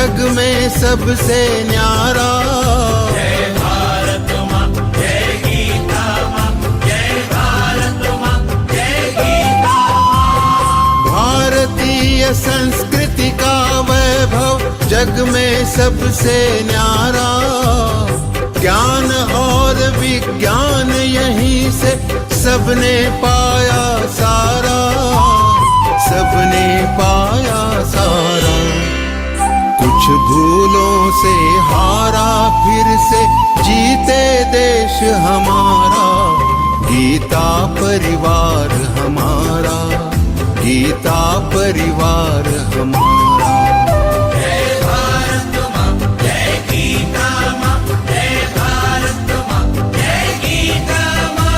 जग में सबसे न्यारा। जय भारत माँ, जय गीता माँ, जय भारत माँ, जय गीता माँ। भारतीय संस्कृति का वैभव जग में सबसे न्यारा। ज्ञान और विज्ञान यहीं से सबने पाया सारा, सबने पाया सारा। कुछ भूलों से हारा फिर से जीते देश हमारा। गीता परिवार हमारा, गीता परिवार हमारा। जय भारत माँ, जय गीता माँ, जय भारत माँ, जय गीता माँ।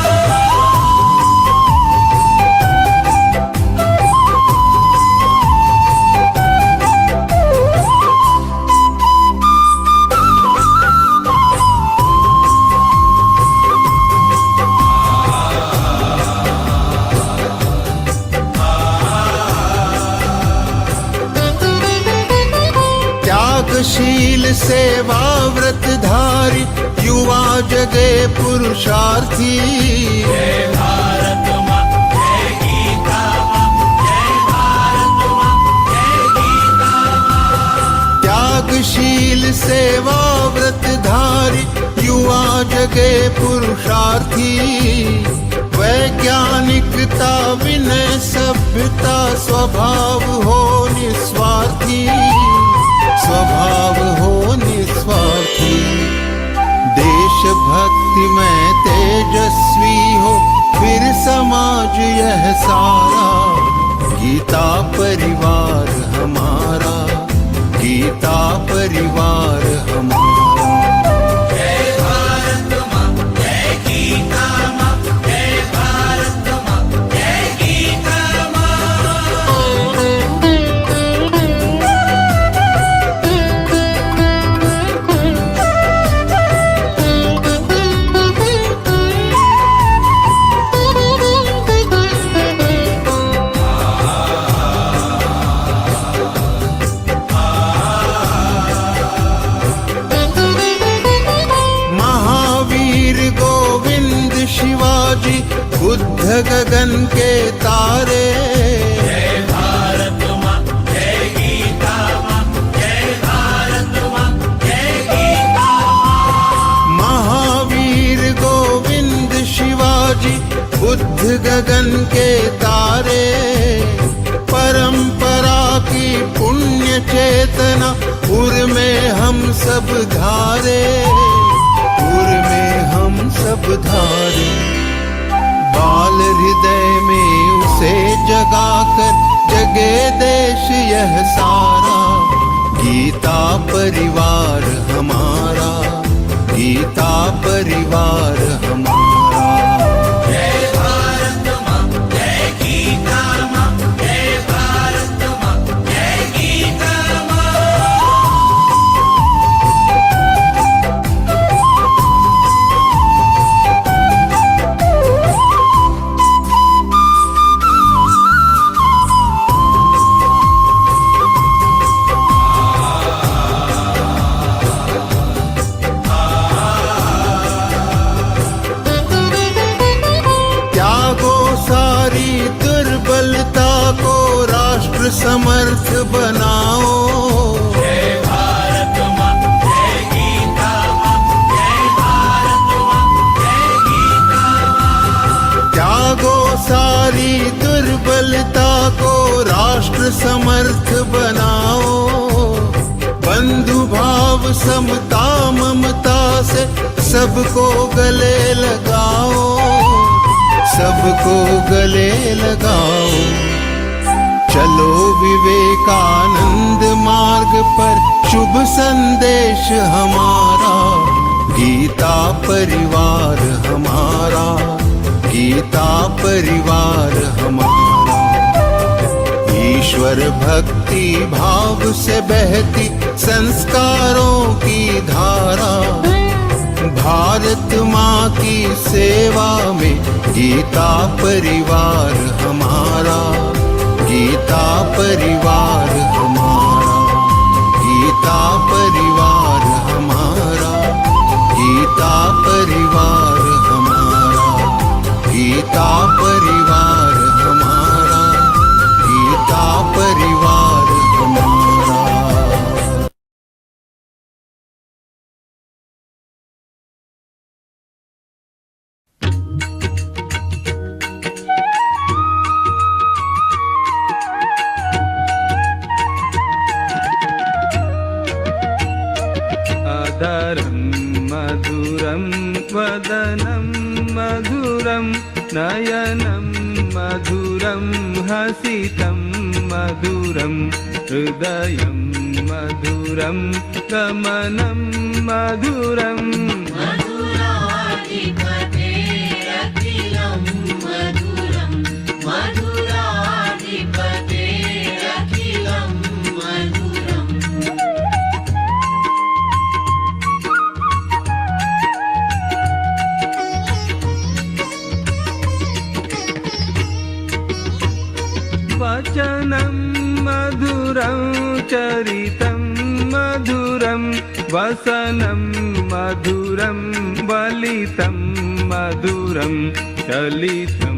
त्यागशील सेवा व्रतधारी युवा जगे पुरुषार्थी। जय भारत माँ, जय गीता माँ, जय भारत माँ, जय गीता माँ। त्यागशील सेवा व्रतधारी युवा जगे पुरुषार्थी। वैज्ञानिकता विनय सभ्यता स्वभाव हो निस्वार्थी, स्वभाव हो निस्वार्थी। देशभक्ति में तेजस्वी हो फिर समाज यह सारा। गीता परिवार हमारा, गीता परिवार हमारा। जय भारत माँ, जय गीता माँ, जय भारत माँ, जय गीता माँ। शिवाजी बुद्ध गगन के तारे। जय भारत माँ, जय गीता माँ, जय भारत माँ, जय गीता माँ। महावीर गोविंद शिवाजी बुद्ध गगन के तारे। परंपरा की पुण्य चेतना उर में हम सब धारे, उर में हम सब धारे। बाल हृदय में उसे जगाकर जगे देश यह सारा। गीता परिवार हमारा, गीता परिवार हमारा। जय भारत माँ, जय गीता माँ, जय भारत माँ, जय गीता माँ। समर्थ बनाओ। जय भारत माँ, जय गीता माँ, जय भारत माँ, जय गीता माँ। त्यागो सारी दुर्बलता को राष्ट्र समर्थ बनाओ। बंधु भाव समता ममता से सबको गले लगाओ, सबको गले लगाओ। चलो विवेकानंद मार्ग पर शुभ संदेश हमारा। गीता परिवार हमारा, गीता परिवार हमारा। ईश्वर भक्ति भाव से बहती संस्कारों की धारा। भारत माँ की सेवा में गीता परिवार हमारा, गीता परिवार हमारा, गीता अधरं मधुरं वदनं मधुरं नयनं मधुरं हसितं मधुरं हृदयं मधुरं गमनं मधुरम् मधुराधिपतेरखिलं मधुरं मधुराधिपतेरखिलं मधुरम् वचनं मधुरं चरितं मधुरं वसनं मधुरं वलितं मधुरं चलितं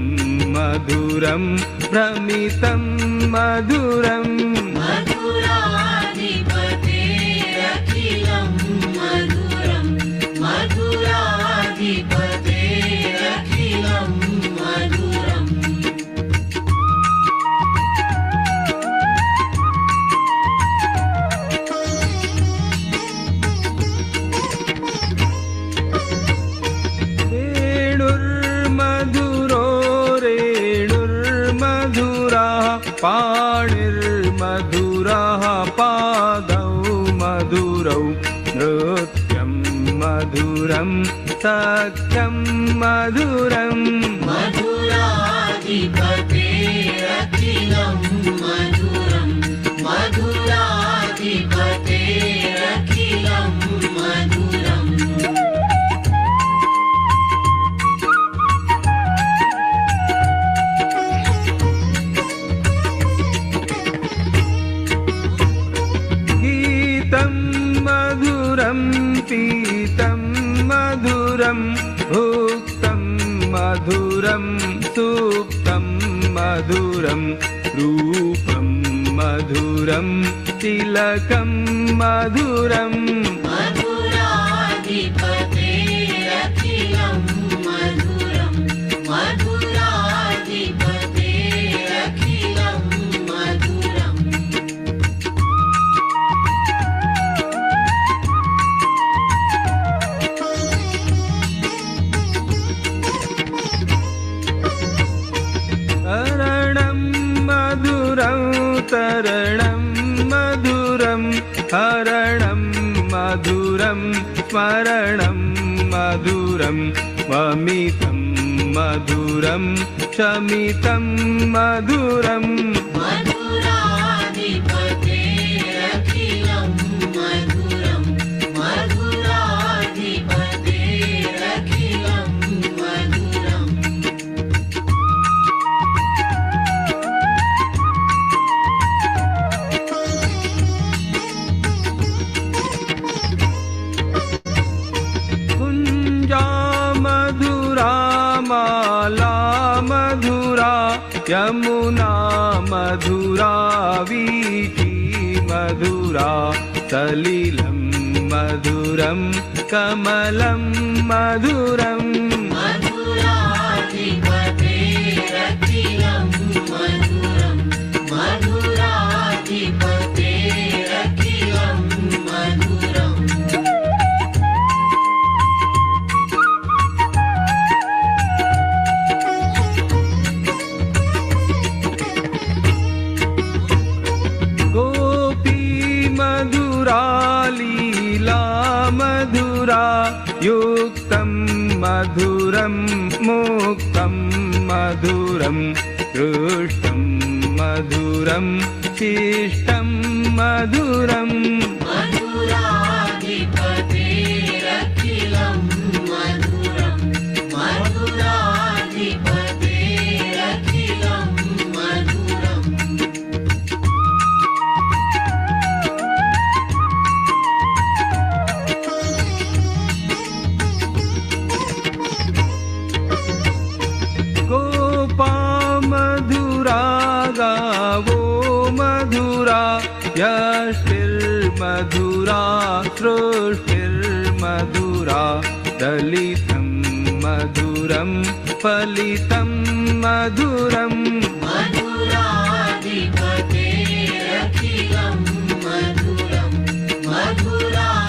मधुरं भ्रमितं मधुरम् मधुराधिपतेरखिलं मधुरं मधुराधिपतेरखिलं मधुरम् वेणुर्मधुरो रेणुर्मधुराः पाणिर्मधुराः पादौ मधुरौ नृत्यं मधुरं सख्यं मधुरम् मधुराधिपतेरखिलं मधुरं मधुराधिपतेरखिलं मधुरम् गीतं मधुरं पीतं मधुरं भुक्तं मधुरं सुप्तं मधुरं रूपं मधुरं तिलकं मधुरम् मधुराधिपतेरखिलं मधुरं मधुराधिपतेरखिलं मधुरम् तरणं मधुरं तरणं मधुरं हरणं मधुरं स्मरणं मधुरं वमितं मधुरं शमितं मधुरम् मधुराधिपतेरखिलं मधुरं मधुराधिपतेरखिलं मधुरम् कुञ्जा मधुरा माला मधुरा यमुना मधुरा वीची मधुरा सलिलं मधुरं कमलं मधुरम् मधुराधिपतेरखिलं मधुरं मधुराधिपतेरखिलं मधुरम् गोपी मधुरा लीला मधुरा युक्तं मधुरं मुक्तं मधुरं दृष्टं मधुरं शिष्टं मधुरम् मधुराधिपतेरखिलं मधुरं मधुराधिपतेरखिलं मधुरम् गोपा मधुरा गावो मधुरा यष्टिर्मधुरा सृष्टिर्मधुरा दलितं मधुरं फलितं मधुरम् मधुराधिपतेरखिलं मधुरं मधुराधिपते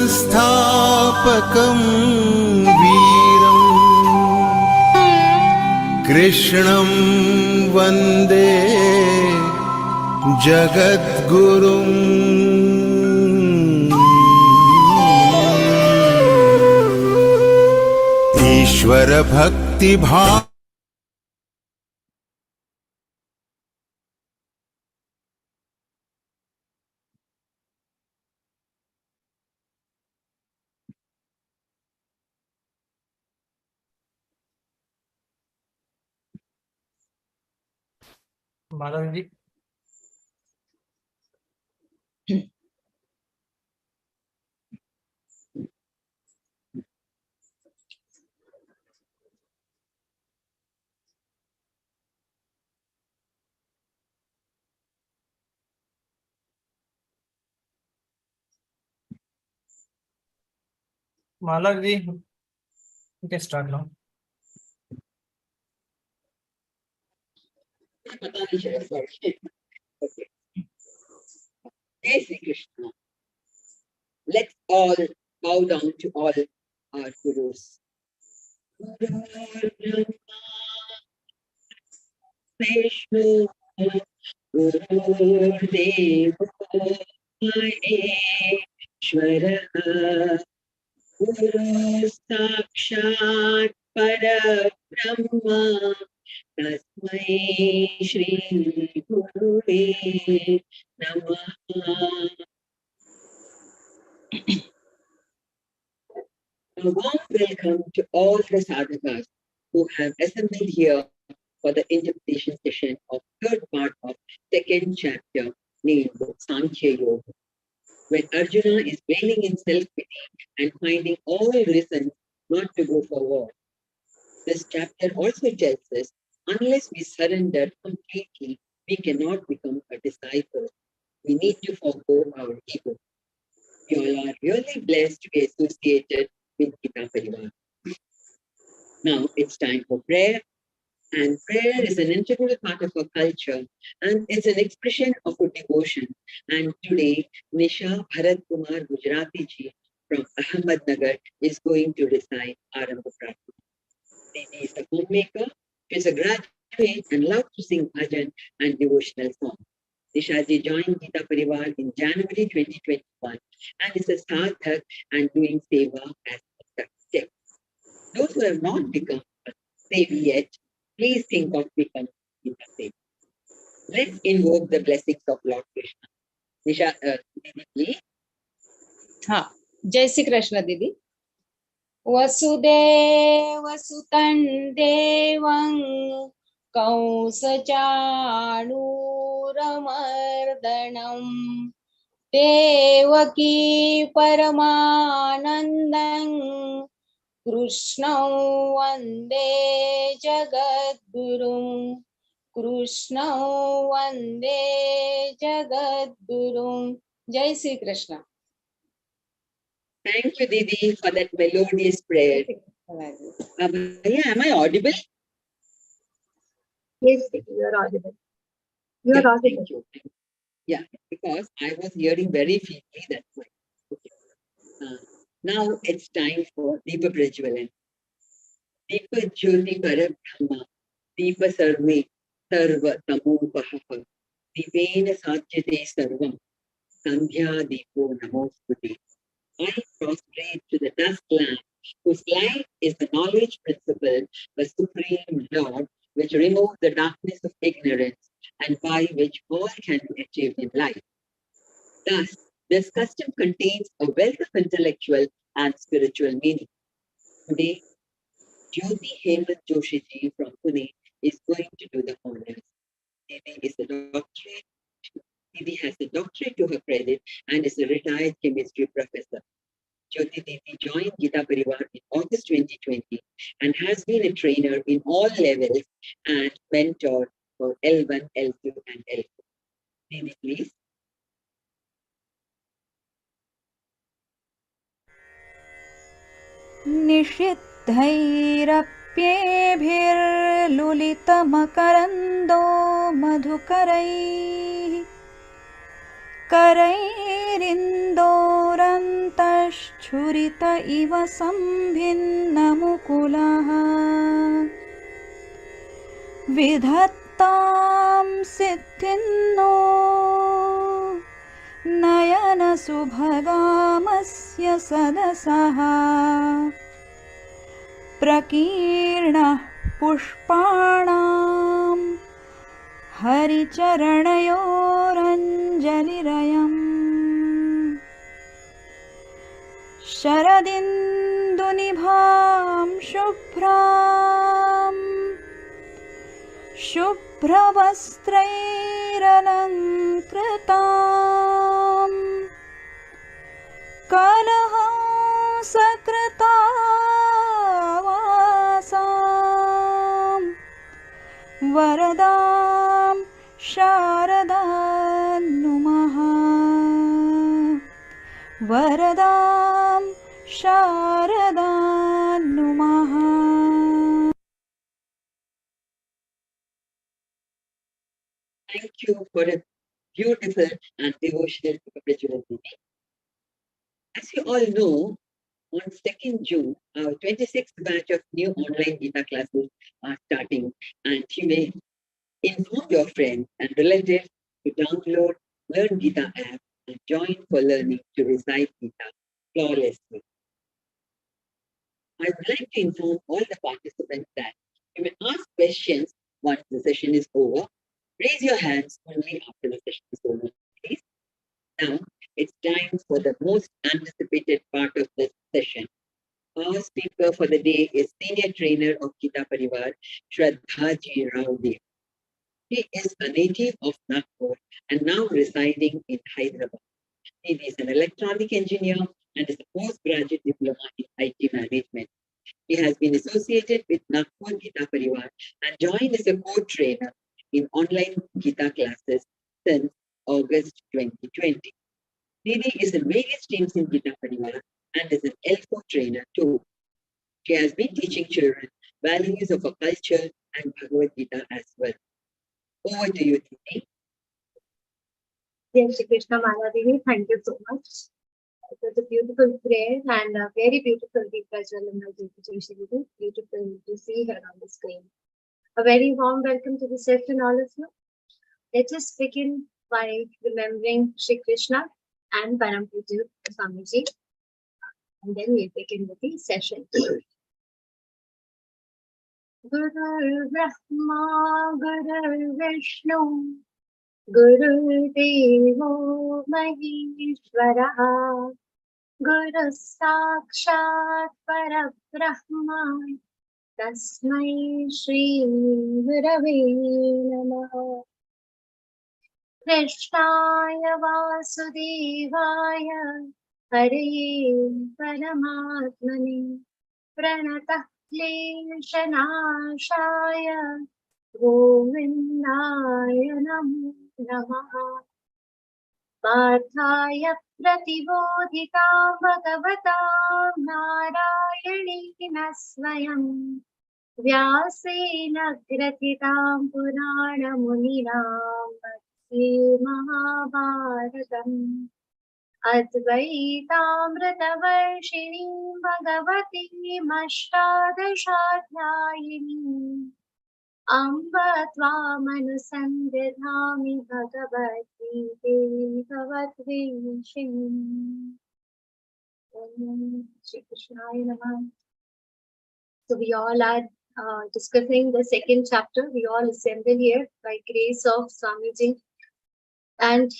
संस्थापकं वीरम् कृष्णं वन्दे जगद्गुरुम् ईश्वर भक्ति भाव माधव जी। मालक जी, okay, start now. पता नहीं चला, sorry. Okay. Jai Shri Krishna. Let's all bow down to all our gurus. Guru Brahma, Vishnu, Guru Devo Maheshwara, Guru Sakshat Parabrahma, Tasmai Shri Gurave Namaha. A warm welcome to all the sadhakas who have assembled here for the interpretation session of third part of second chapter named Sankhya Yoga. When Arjuna is wailing in self-pity and finding all reasons not to go for war, this chapter also tells us unless we surrender completely, we cannot become a disciple. We need to forgo our ego. You all are really blessed to be associated with Geeta Parivar. Now it's time for prayer, and prayer is an integral part of our culture, and it's an expression of our devotion. And today, Nisha Bharat Kumar Gujarati ji from Ahmednagar is going to recite Arambha Prarthana. Didi is a homemaker, she is a graduate and loves to sing bhajan and devotional songs. Nisha ji joined Geeta Parivar in January 2021 and is a sadhak and doing seva as a step. Those who have not become a sevi yet, please think of becoming Geeta Sevi. Let's invoke the blessings of Lord Krishna. Nisha, please. हाँ, जय श्री कृष्ण दीदी। वसुदेव सुतं देवं कंसचाणूरमर्दनं देवकी परमानन्दं कृष्णं वन्दे जगद्गुरुं कृष्णं वन्दे जगद्गुरुं। जय Shri Krishna. Thank you, Didi, for that melodious prayer. Am I audible? Yes, you are audible. You are audible. Thank you. Yeah, because I was hearing very feebly, that's why. Okay. Now it's time for Deepa Prajwalan. Deepa Jyoti Parabrahma, Deepa Sarve, Sarva Tamopaha, Deepena Satyate Sarvam, Sandhya Deepo Namostute. I prostrate to the dusk lamp, whose light is the knowledge principle, the supreme Lord, which removes the darkness of ignorance and by which all can be achieved in life. Thus, this custom contains a wealth of intellectual and spiritual meaning. Today, Jyoti Hemant Joshi ji from Pune is going to do the honors. Didi has a doctorate to her credit and is a retired chemistry professor. Jyoti Didi joined Geeta Parivar in August 2020 and has been a trainer in all levels and mentor for L1, L2 and L4. Didi, please. निषिद्धैरप्येभिर्लुलितमकरन्दो मधुकरैः करैरिन्दोरन्तश्च छुरित इव संभिन्नमुकुलः विधत्तां सिद्धिन्नो नयनसुभगामस्य सदसः प्रकीर्णः पुष्पाणां हरिचरणयोरञ्जलिरयम् शरदिन्दुनिभां शुभ्रवस्त्रैरलङ्कृतां कलहंसकृतावासां वरदां शारदां नुमः वरदां शारदां नुमः. Thank you for a beautiful and devotional spiritual meeting. As you all know, on 2nd June, our 26th batch of new online Geeta classes are starting, and you may inform your friends and relatives to download Learn Geeta app and join for learning to recite Geeta flawlessly. I would like to inform all the participants that you may ask questions once the session is over. Raise your hands only after the session is over, please. Now, it's time for the most anticipated part of this session. Our speaker for the day is Senior Trainer of Geeta Parivar, Shraddha Ji Raodeo. He is a native of Nagpur and now residing in Hyderabad. He is an electronic engineer and is a postgraduate diploma in IT management. He has been associated with Nagpur Geeta Parivar and joined as a co-trainer in online Geeta classes since August 2020. Didi is in various teams in Geeta Parivar and is an L4 trainer too. She has been teaching children values of a culture and Bhagavad Gita as well. Over to you, Didi. Jai Shri Krishna Maharani, thank you so much. It was a beautiful prayer and a very beautiful deep Rajwalamma Jai Shri Guru. Beautiful to see her on the screen. A very warm welcome to the session, all of you. Let us begin by remembering Shri Krishna and Param Pujya Swamiji, and then we'll begin with the session. Guru Brahma, Guru Vishnu, Guru Devo Maheshwara, Guru Sakshat Parabrahma, Tasmai Shri Gurave Namaha. Krishnaya Vasudevaya Hare Paramatmane Pranatah Kleshanashaya Govindaya Namo Namaha. Parthaya Pratibodhita Bhagavata Narayana Swayam Vyasena Gratitam Purana Muninam Mahabharatam Advaitamritavarshini Bhagavati Mashtadashadhyayini Amba Tvamanusandhami Bhagavati Bhagavatveeshini. Shri Krishnaya Namaha. So we all are discussing the second chapter. We all assemble here by grace of Swamiji. And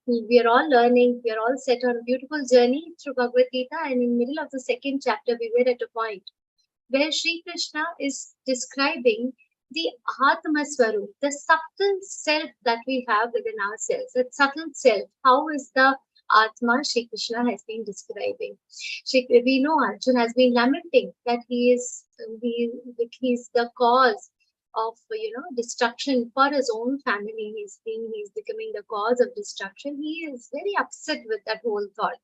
we are all learning, we are all set on a beautiful journey through Bhagavad Gita, and in the middle of the second chapter, we were at a point where Shri Krishna is describing the Atma Swarup, the subtle self that we have within ourselves, that subtle self. How is the Atma Shri Krishna has been describing? We know Arjuna has been lamenting that he is the cause of destruction for his own family. He's becoming the cause of destruction. He is very upset with that whole thought,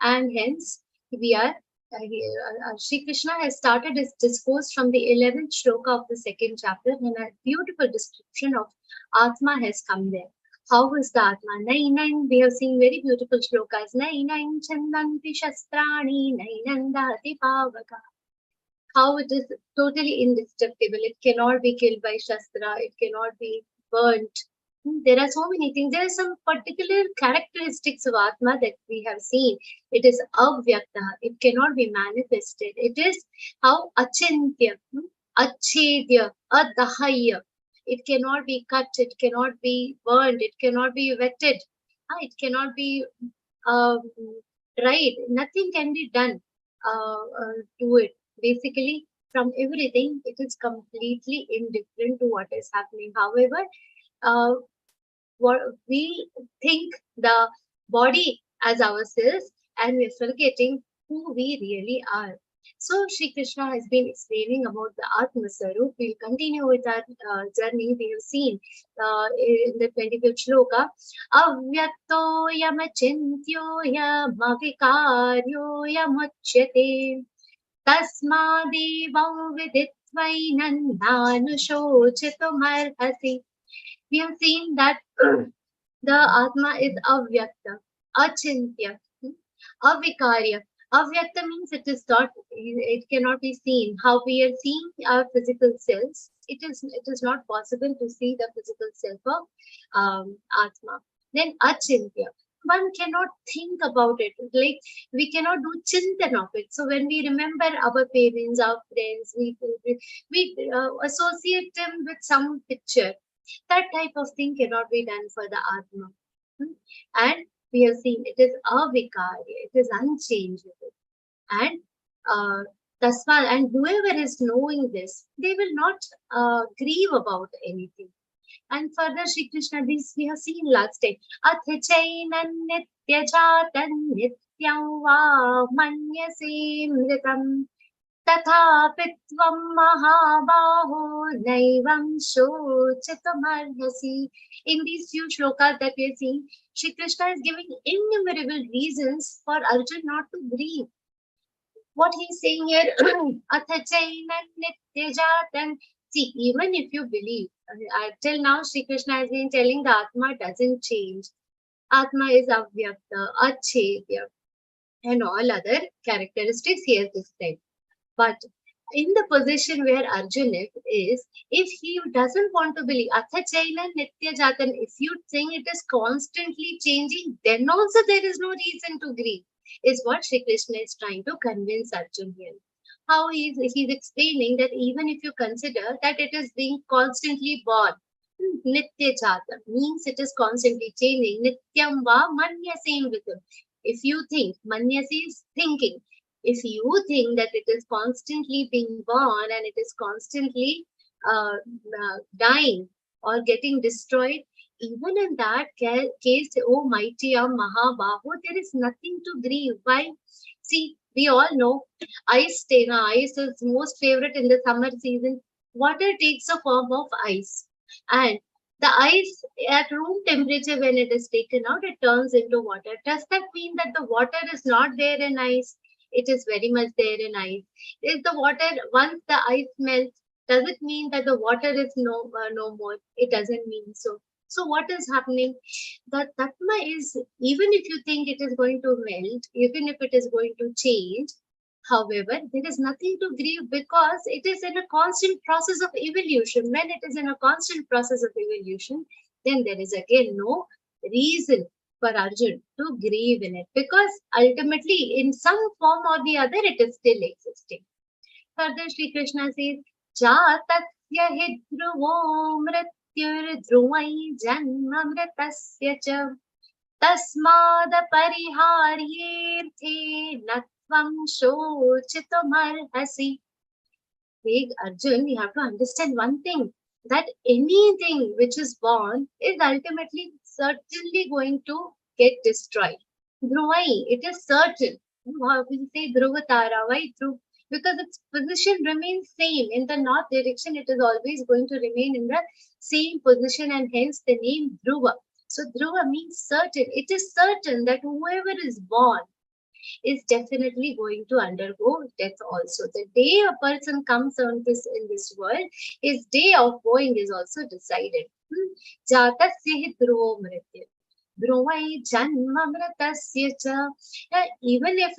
and hence we are Shri Krishna has started his discourse from the 11th shloka of the second chapter, and a beautiful description of Atma has come there. How is the Atma? Nainan, we have seen very beautiful shlokas. Nainan chandanti shastrani, nainan dati pavaka. How it is totally indestructible. It cannot be killed by Shastra. It cannot be burnt. There are so many things. There are some particular characteristics of Atma that we have seen. It is avyakta. It cannot be manifested. It is how achintya, achedya, adahaya. It cannot be cut. It cannot be burned. It cannot be wetted. It cannot be um, dried. Nothing can be done to it. Basically, from everything, it is completely indifferent to what is happening. However, uh, what we think the body as ourselves, and we're forgetting who we really are. So Shri Krishna has been explaining about the Atma Sarup. We'll continue with our journey. We have seen in the 25th shloka, Avyakto yamachintyo yamavikaryo yamuchyate tasmadevau viditvainam nanushochitumarhasi. We have seen that the Atma is avyakta, achintya, avikarya. Avyakta means it is not, it cannot be seen. How we are seeing our physical selves, it is not possible to see the physical self of Atma. Then achintya. One cannot think about it. Like we cannot do chintan of it. So when we remember our parents, our friends, we associate them with some picture. That type of thing cannot be done for the Atma. And we have seen it is avikarya, it is unchangeable. And tasma, and whoever is knowing this, they will not grieve about anything. And further, Shri Krishna, this we have seen last time. Athachainan nityajatan nityam va manyase mritam. Tathapitvam mahabaho naivam shochitumarhasi. In these few shlokas that we are seeing, Shri Krishna is giving innumerable reasons for Arjuna not to grieve. What he is saying here, Athachainan nityajatan. See, even if you believe, till now Shri Krishna has been telling the Atma doesn't change. Atma is avyakta, achedya, and all other characteristics he has described. But in the position where Arjuna is, if he doesn't want to believe, Atha Chaina Nitya Jatan, if you think it is constantly changing, then also there is no reason to grieve, is what Shri Krishna is trying to convince Arjuna here. How he's explaining that even if you consider that it is being constantly born, Nitya Jatan means it is constantly changing. Nityam va manyase vritam. If you think, manyase is thinking. If you think that it is constantly being born and it is constantly dying or getting destroyed, even in that case, oh mighty Mahabahu, there is nothing to grieve. Why? See, we all know ice is most favorite in the summer season. Water takes a form of ice, and the ice at room temperature, when it is taken out, it turns into water. Does that mean that the water is not there in ice? It is very much there in ice. Is the water, once the ice melts, does it mean that the water is no more? It doesn't mean so. So what is happening? The Tatma is, even if you think it is going to melt, even if it is going to change, however, there is nothing to grieve because it is in a constant process of evolution. When it is in a constant process of evolution, then there is again no reason for Arjuna to grieve in it, because ultimately in some form or the other it is still existing. Further, Shri Krishna says, Jatasya hi dhruvo mrityur dhruvai janma mritasya cha tasmad pariharyerthe natvam shochitumarhasi. Big Arjun, you have to understand one thing, that anything which is born is ultimately certainly going to get destroyed. Dhruvai, it is certain. We say Dhruvatara, why Dhruv? Because its position remains same. In the north direction, it is always going to remain in the same position, and hence the name Dhruva. So Dhruva means certain. It is certain that whoever is born is definitely going to undergo death also. The day a person comes on this in this world, his day of going is also decided. Jatasya hi dhruvo mrityu. Dhruvai janma mritasya cha. Even if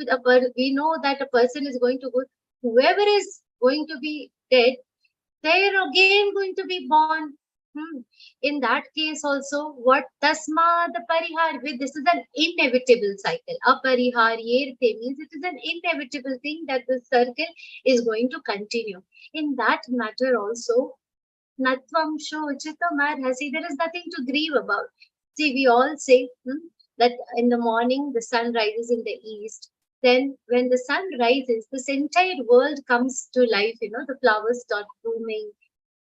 we know that a person is going to go, whoever is going to be dead, they are again going to be born. In that case also, what tasmad parihar, this is an inevitable cycle. Apariharyerte means it is an inevitable thing that the circle is going to continue. In that matter also, natvam shochitam arhasi, there is nothing to grieve about. See, we all say that in the morning the sun rises in the east. Then when the sun rises, this entire world comes to life. The flowers start blooming,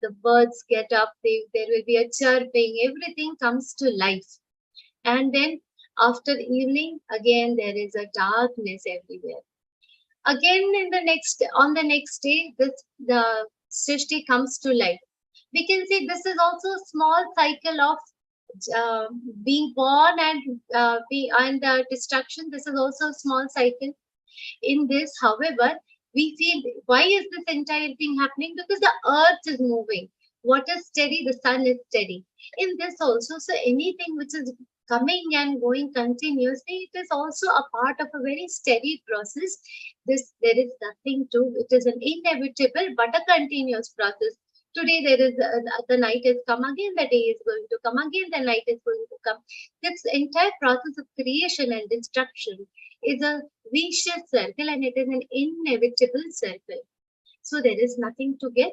the birds get up, there will be a chirping, everything comes to life. And then after evening, again there is a darkness everywhere. Again on the next day, the Srishti comes to life. We can say this is also a small cycle of being born and destruction. This is also a small cycle. In this, however, we feel, why is this entire thing happening? Because the earth is moving. What is steady? The sun is steady. In this also, so anything which is coming and going continuously, it is also a part of a very steady process. There is nothing to, it is an inevitable but a continuous process. Today there is the night has come again, the day is going to come again, the night is going to come. This entire process of creation and destruction is a vicious circle, and it is an inevitable circle. So there is nothing to get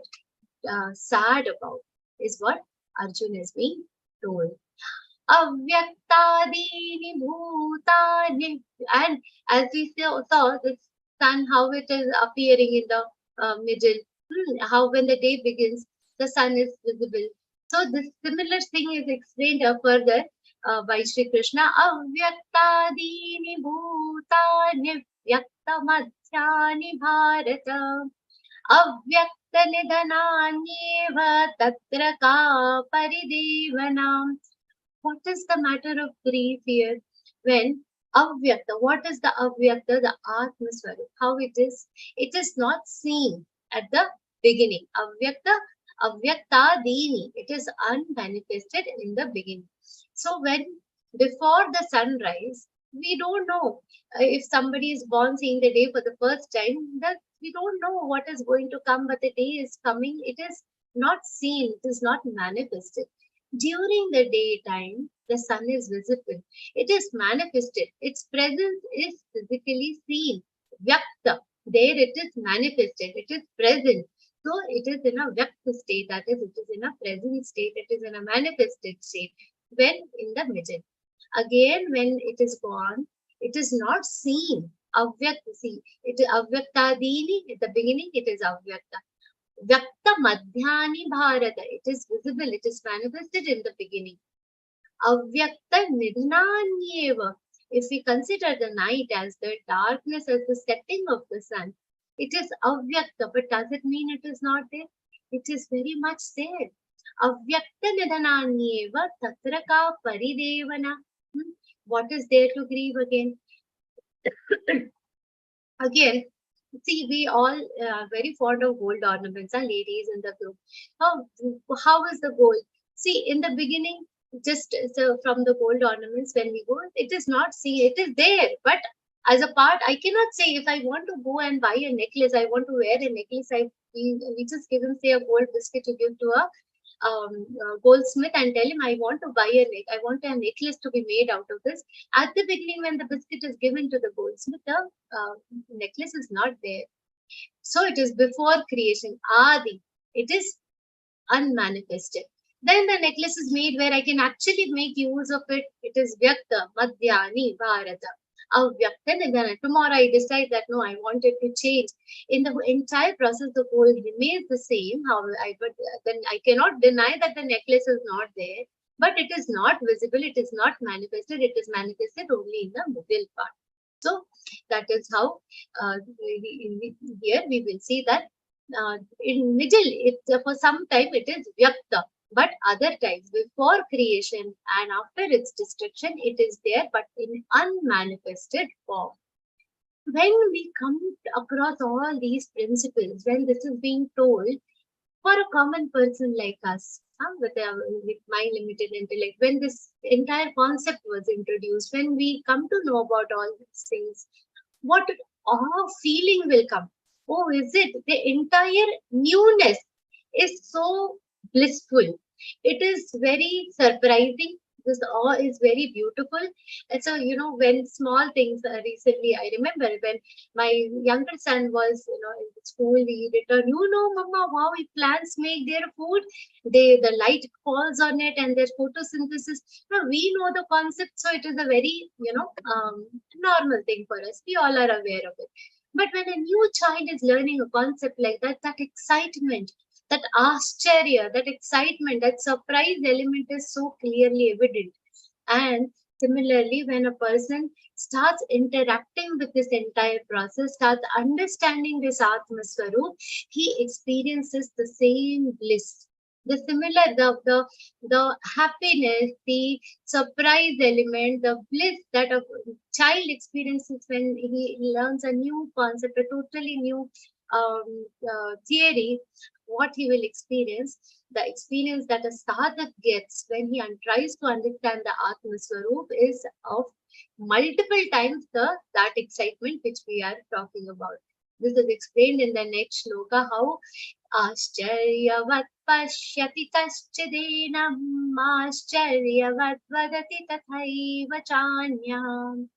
sad about, is what Arjuna is being told. Avyaktadini bhutani, and as we saw the sun, how it is appearing in the middle, how when the day begins, the sun is visible. So this similar thing is explained further by Shri Krishna. Avyaktadini bhutani vyakta madhyani bharata avyakta nidananyeva tatra ka paridevanam. What is the matter of grief here? When avyakta, what is the avyakta? The Atma Swarup. How it is? It is not seen at the beginning. Avyakta dini. It is unmanifested in the beginning. So when before the sunrise, we don't know if somebody is born seeing the day for the first time, that we don't know what is going to come, but the day is coming. It is not seen. It is not manifested. During the daytime, the sun is visible. It is manifested. Its presence is physically seen. Vyakta. There it is manifested. It is present. So it is in a vyakta state. That is, it is in a present state. It is in a manifested state. When in the middle. Again, when it is gone, it is not seen. Avyakta. See, it is avyaktadini. At the beginning, it is avyakta. Vyakta madhyani bharata. It is visible, it is manifested in the beginning. Avyakta nidhananyeva. If we consider the night as the darkness, as the setting of the sun, it is avyakta. But does it mean it is not there? It is very much there. Avyakta nidhananyeva tatra ka paridevana. What is there to grieve again? Again, see, we all very fond of gold ornaments, ladies in the group. How is the gold? See, in the beginning, just so from the gold ornaments, when we go, it is not seen, it is there. But as a part, I cannot say if I want to go and buy a necklace, I want to wear a necklace, we just give him, say, a gold biscuit to give to a goldsmith and tell him, I want a necklace to be made out of this. At the beginning, when the biscuit is given to the goldsmith, the necklace is not there. So it is before creation, Adi. It is unmanifested. Then the necklace is made where I can actually make use of it. It is Vyakta, Madhyani, Bharata. Avyakta Nidhana. Tomorrow I decide that no, I want it to change. In the entire process, the gold remains the same. But then I cannot deny that the necklace is not there. But it is not visible. It is not manifested. It is manifested only in the middle part. So that is how here we will see that in middle, for some time it is Vyakta. But other times, before creation and after its destruction, it is there, but in unmanifested form. When we come across all these principles, when this is being told for a common person like us, with my limited intellect. When this entire concept was introduced, when we come to know about all these things, what awe feeling will come. Oh, is it? The entire newness is so blissful. It is very surprising. This awe is very beautiful. And so, when small things recently, I remember when my younger son was, in the school, he returned, Mama, how plants make their food. The light falls on it and there's photosynthesis. Now, we know the concept, so it is a very, normal thing for us. We all are aware of it. But when a new child is learning a concept like that, that excitement, that ascharya, that excitement, that surprise element is so clearly evident. And similarly, when a person starts interacting with this entire process, starts understanding this Atma Swarup, he experiences the same bliss. The similar, the happiness, the surprise element, the bliss that a child experiences when he learns a new concept, a totally new theory, what he will experience, the experience that a sadhak gets when he tries to understand the Atma Swarup is of multiple times that excitement which we are talking about. This is explained in the next shloka how Ascharyavat pashyati kaschidena Ascharyavat vadati tathaiva chanyam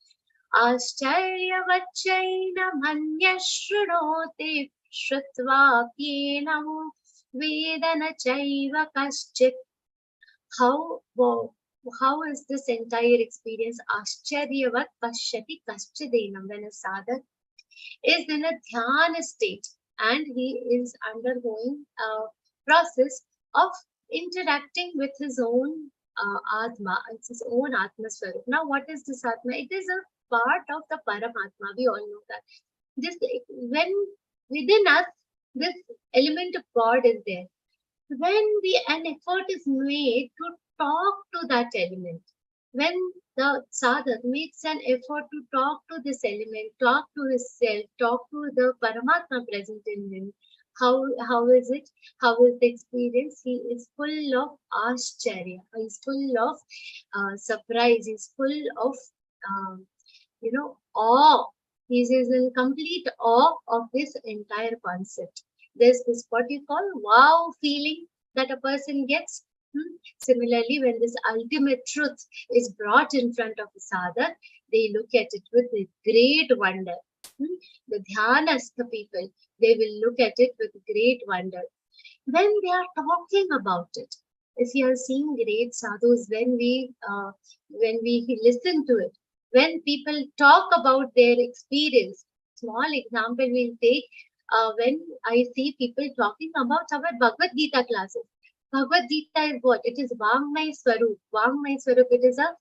Ascharyavatchainam anya shrunoti Shrutva kyenam vedana chaiva kaschit. How is this entire experience Ascharyavat pashyati kaschidena, when a sadhak is in a dhyana state and he is undergoing a process of interacting with his own Atma, it's his own Atma Swarup. Now, what is this Atma? It is a part of the Paramatma. We all know that. When within us, this element of God is there. When an effort is made to talk to that element, when the sadhak makes an effort to talk to this element, talk to his self, talk to the Paramatma present in him, how is it? How is the experience? He is full of ascharya. He is full of surprise. He is full of awe. He is in complete awe of this entire concept. There's this what you call wow feeling that a person gets. Similarly, when this ultimate truth is brought in front of a sadhak, they look at it with great wonder. The dhyanastha people, they will look at it with great wonder. When they are talking about it, if you are seeing great sadhus, when we listen to it, when people talk about their experience, small example we'll take when I see people talking about our Bhagavad-Gītā classes. Bhagavad-Gītā is what? It is Vāṅmaya Swarup. Vāṅmaya Swarup, it is a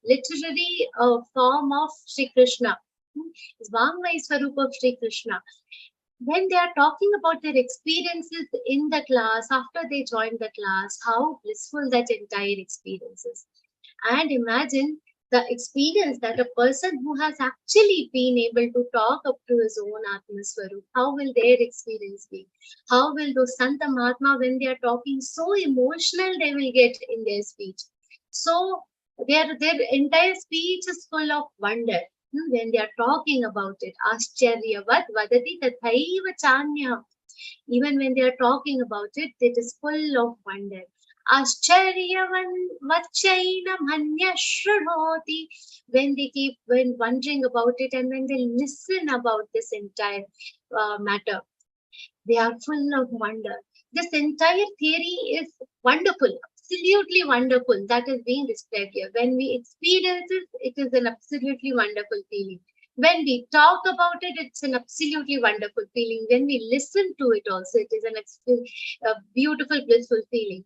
literary form of Shri Krishna. It's Vāṅmaya Swarup of Shri Krishna. When they are talking about their experiences in the class, after they join the class, how blissful that entire experience is. And imagine the experience that a person who has actually been able to talk up to his own Atma Swarup, how will their experience be? How will those Santa Mahatma, when they are talking, so emotional they will get in their speech. So their entire speech is full of wonder. When they are talking about it, Ascharyavat vadati tathaiva chanya. Even when they are talking about it, it is full of wonder. Ascharyavan vachainam anya shrunoti. When they keep wondering about it and when they listen about this entire matter, they are full of wonder. This entire theory is wonderful, absolutely wonderful. That is being described here. When we experience it, it is an absolutely wonderful feeling. When we talk about it, it's an absolutely wonderful feeling. When we listen to it also, it is a beautiful, blissful feeling.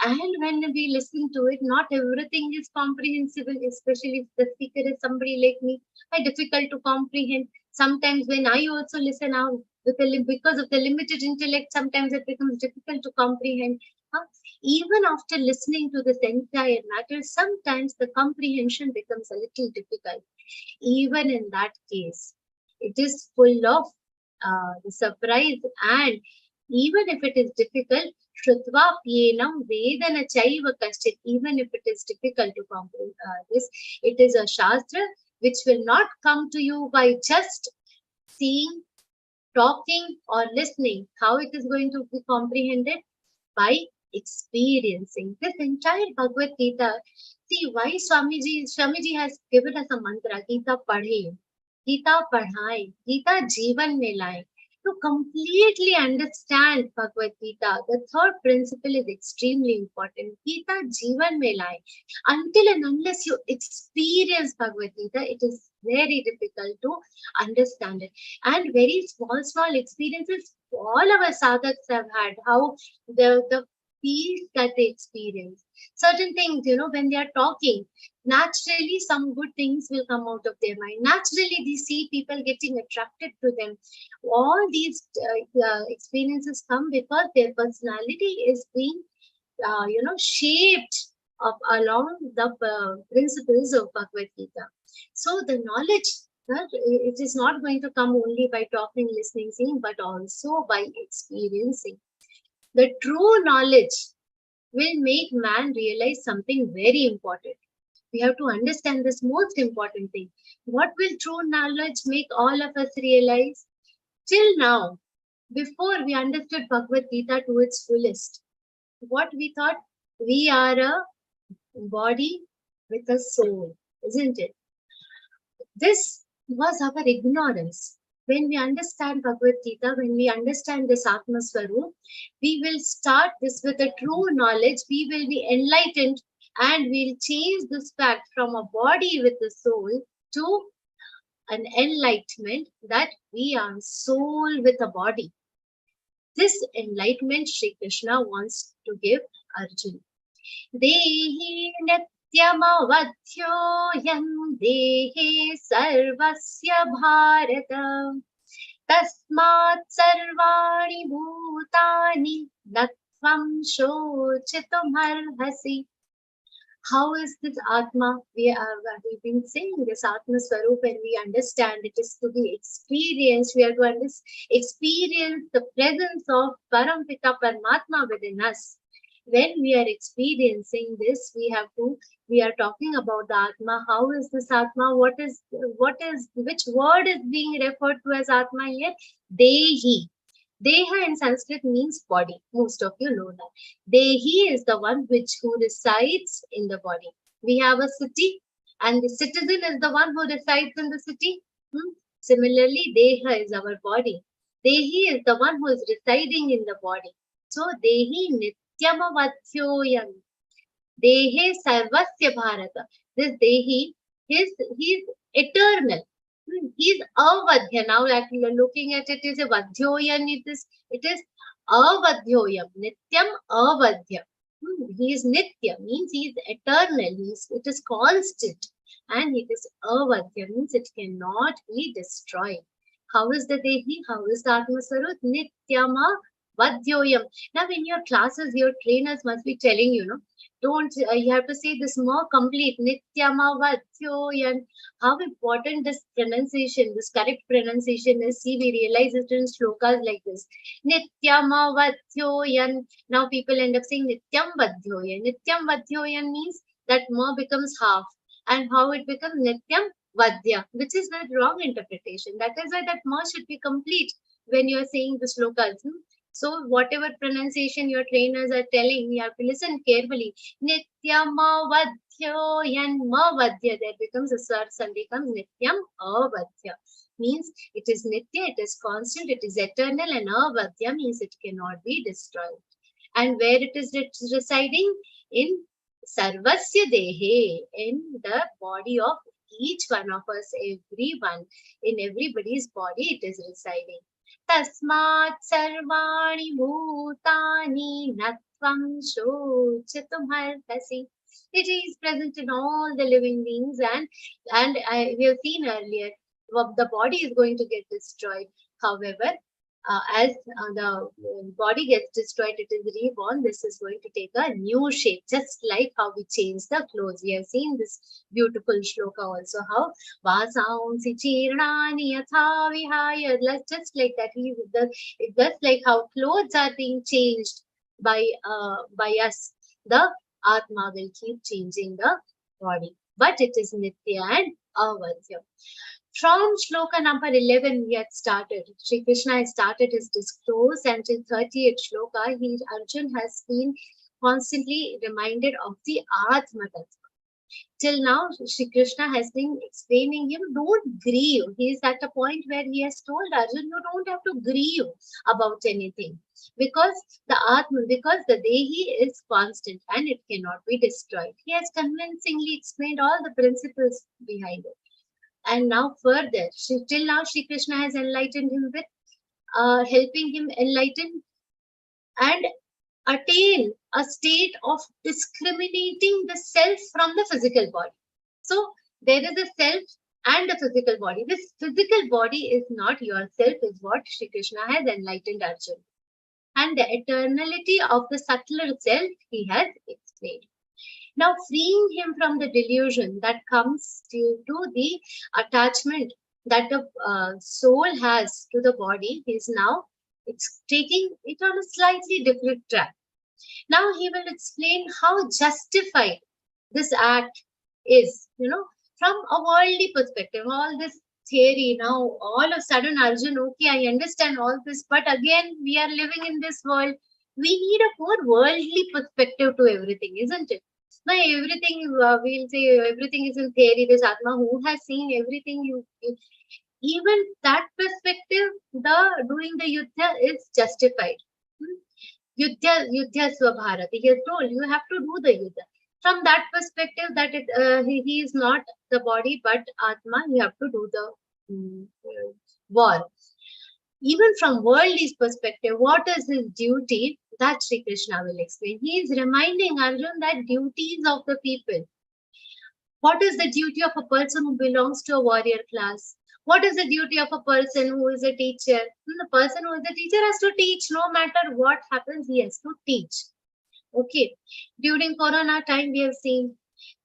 And when we listen to it, not everything is comprehensible, especially if the speaker is somebody like me, difficult to comprehend. Sometimes when I also listen out, because of the limited intellect, sometimes it becomes difficult to comprehend. Even after listening to this entire matter, sometimes the comprehension becomes a little difficult. Even in that case, it is full of the surprise and Even if it is difficult, Shrutva Pyenam Vedana Chaiva Kaschit, even if it is difficult to comprehend this, it is a Shastra which will not come to you by just seeing, talking, or listening. How it is going to be comprehended? By experiencing. This entire Bhagavad Gita, see why Swamiji has given us a mantra, Gita Padhe, Gita Padhaye, Gita Jivan mein laye. To completely understand Bhagavad Gita, the third principle is extremely important. Gita Jivan mein laye. Until and unless you experience Bhagavad Gita, it is very difficult to understand it. And very small experiences all our sadhaks have had, how the peace that they experience. Certain things, when they are talking, naturally some good things will come out of their mind. Naturally, they see people getting attracted to them. All these experiences come because their personality is being, shaped up along the principles of Bhagavad Gita. So the knowledge, it is not going to come only by talking, listening, seeing, but also by experiencing. The true knowledge will make man realize something very important. We have to understand this most important thing. What will true knowledge make all of us realize? Till now, before we understood Bhagavad Gita to its fullest, what we thought, we are a body with a soul, isn't it? This was our ignorance. When we understand Bhagavad Gita, when we understand this Atma Swarup, we will start this with a true knowledge. We will be enlightened and we'll change this fact from a body with a soul to an enlightenment that we are soul with a body. This enlightenment Sri Krishna wants to give Arjuna. Dehi Nityamavadhyoyam Dehe Sarvasya Bharata Tasmat Sarvani Bhutani Natvam Shochitum Arhasi. How is this Atma? We've been saying this Atma Swarup, when we understand it is to be experienced. We have to experience the presence of Parampita Paramatma within us. When we are experiencing this, we are talking about the Atma. How is this Atma? Which word is being referred to as Atma here? Dehi. Deha in Sanskrit means body. Most of you know that. Dehi is the one who resides in the body. We have a city and the citizen is the one who resides in the city. Similarly, Deha is our body. Dehi is the one who is residing in the body. So, Dehi Nityamavadhyoyam. Dehe Sarvasya Bharata. This Dehi, he's eternal. He's avadhya. Now, looking at it, is a vadhyoyan. It is avadhyoyam. Nityam avadhya. He is nitya, means he is eternal. It is constant. And it is avadhya, means it cannot be destroyed. How is the Dehi? How is the Atma Swarup? Nityama vadhyoyam. Now, in your classes, your trainers must be telling you, you have to say this more complete. Nityama vadhyoyan. How important this pronunciation, this correct pronunciation is. See, we realize it in shlokas like this. Nityama vadhyoyan. Now people end up saying Nityam vadhyoyan. Nityam vadhyoyan means that ma becomes half. And how it becomes Nityam vadhya, which is the wrong interpretation. That is why that ma should be complete when you are saying the shlokas. So whatever pronunciation your trainers are telling, you have to listen carefully. Nityama vadhyoyan ma vadhya. That becomes a sar and becomes Nityam avadhya. Means it is nitya, it is constant, it is eternal, and avadhya means it cannot be destroyed. And where it is residing? In Sarvasya Dehe, in the body of each one of us, everyone. In everybody's body it is residing. Tasmat sarvani bhutani natvam shochitum arhasi. It is present in all the living beings, and we have seen earlier, the body is going to get destroyed. However, as the body gets destroyed, it is reborn. This is going to take a new shape, just like how we change the clothes. We have seen this beautiful shloka also, how vasaunsi chirnani yatha vihaya, just like that. It's just like how clothes are being changed by us. The Atma will keep changing the body, but it is Nitya and Avarya. From shloka number 11, we had started. Shri Krishna has started his discourse, and in 30th shloka, Arjun has been constantly reminded of the Atma Tattva. Till now, Shri Krishna has been explaining him, don't grieve. He is at a point where he has told Arjun, you don't have to grieve about anything, because the Dehi is constant and it cannot be destroyed. He has convincingly explained all the principles behind it. And now further, till now Shri Krishna has enlightened him with helping him enlighten and attain a state of discriminating the self from the physical body. So there is a self and a physical body. This physical body is not yourself, is what Shri Krishna has enlightened Arjuna. And the eternality of the subtler self he has explained. Now freeing him from the delusion that comes due to the attachment that the soul has to the body, is now taking it on a slightly different track. Now he will explain how justified this act is, from a worldly perspective. All this theory, now all of a sudden Arjun, okay, I understand all this, but again we are living in this world. We need a more worldly perspective to everything, isn't it? Now everything, we'll say everything is in theory. This Atma who has seen everything, even that perspective, the doing the yuddha is justified. Yuddha swabharati. He has told you have to do the yuddha. From that perspective, that he is not the body but Atma, you have to do the war. Even from worldly perspective, what is his duty? That Shri Krishna will explain. He is reminding Arjun that duties of the people. What is the duty of a person who belongs to a warrior class? What is the duty of a person who is a teacher? The person who is a teacher has to teach. No matter what happens, he has to teach. Okay. During Corona time, we have seen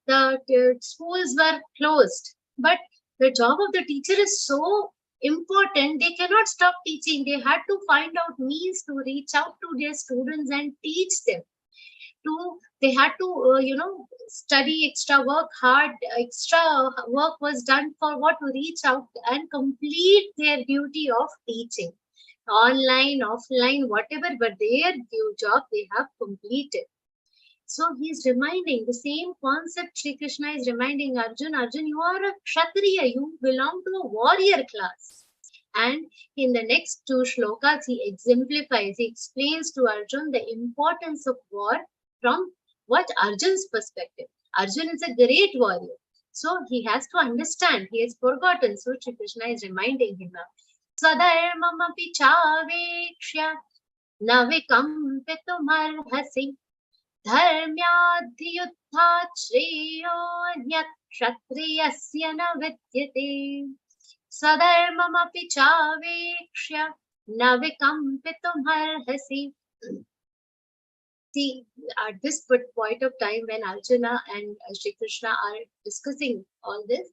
the schools were closed. But the job of the teacher is so important, they cannot stop teaching. They had to find out means to reach out to their students and teach them. They had to study extra, work hard. Extra work was done for what? To reach out and complete their duty of teaching, online, offline, whatever, but their job they have completed. So he's reminding the same concept. Shri Krishna is reminding Arjun, you are a Kshatriya, you belong to a warrior class. And in the next two shlokas, he exemplifies, he explains to Arjun the importance of war from what Arjun's perspective. Arjun is a great warrior. So he has to understand, he has forgotten. So Shri Krishna is reminding him now. Swadharmamapi chavekshya navikampitum arhasi dharmyadhyuddhat shreyonyat kshatriyasya na vidyate. Swadharmamapi chavekshya navikampitum arhasi. See, at this point of time when Arjuna and Shri Krishna are discussing all this,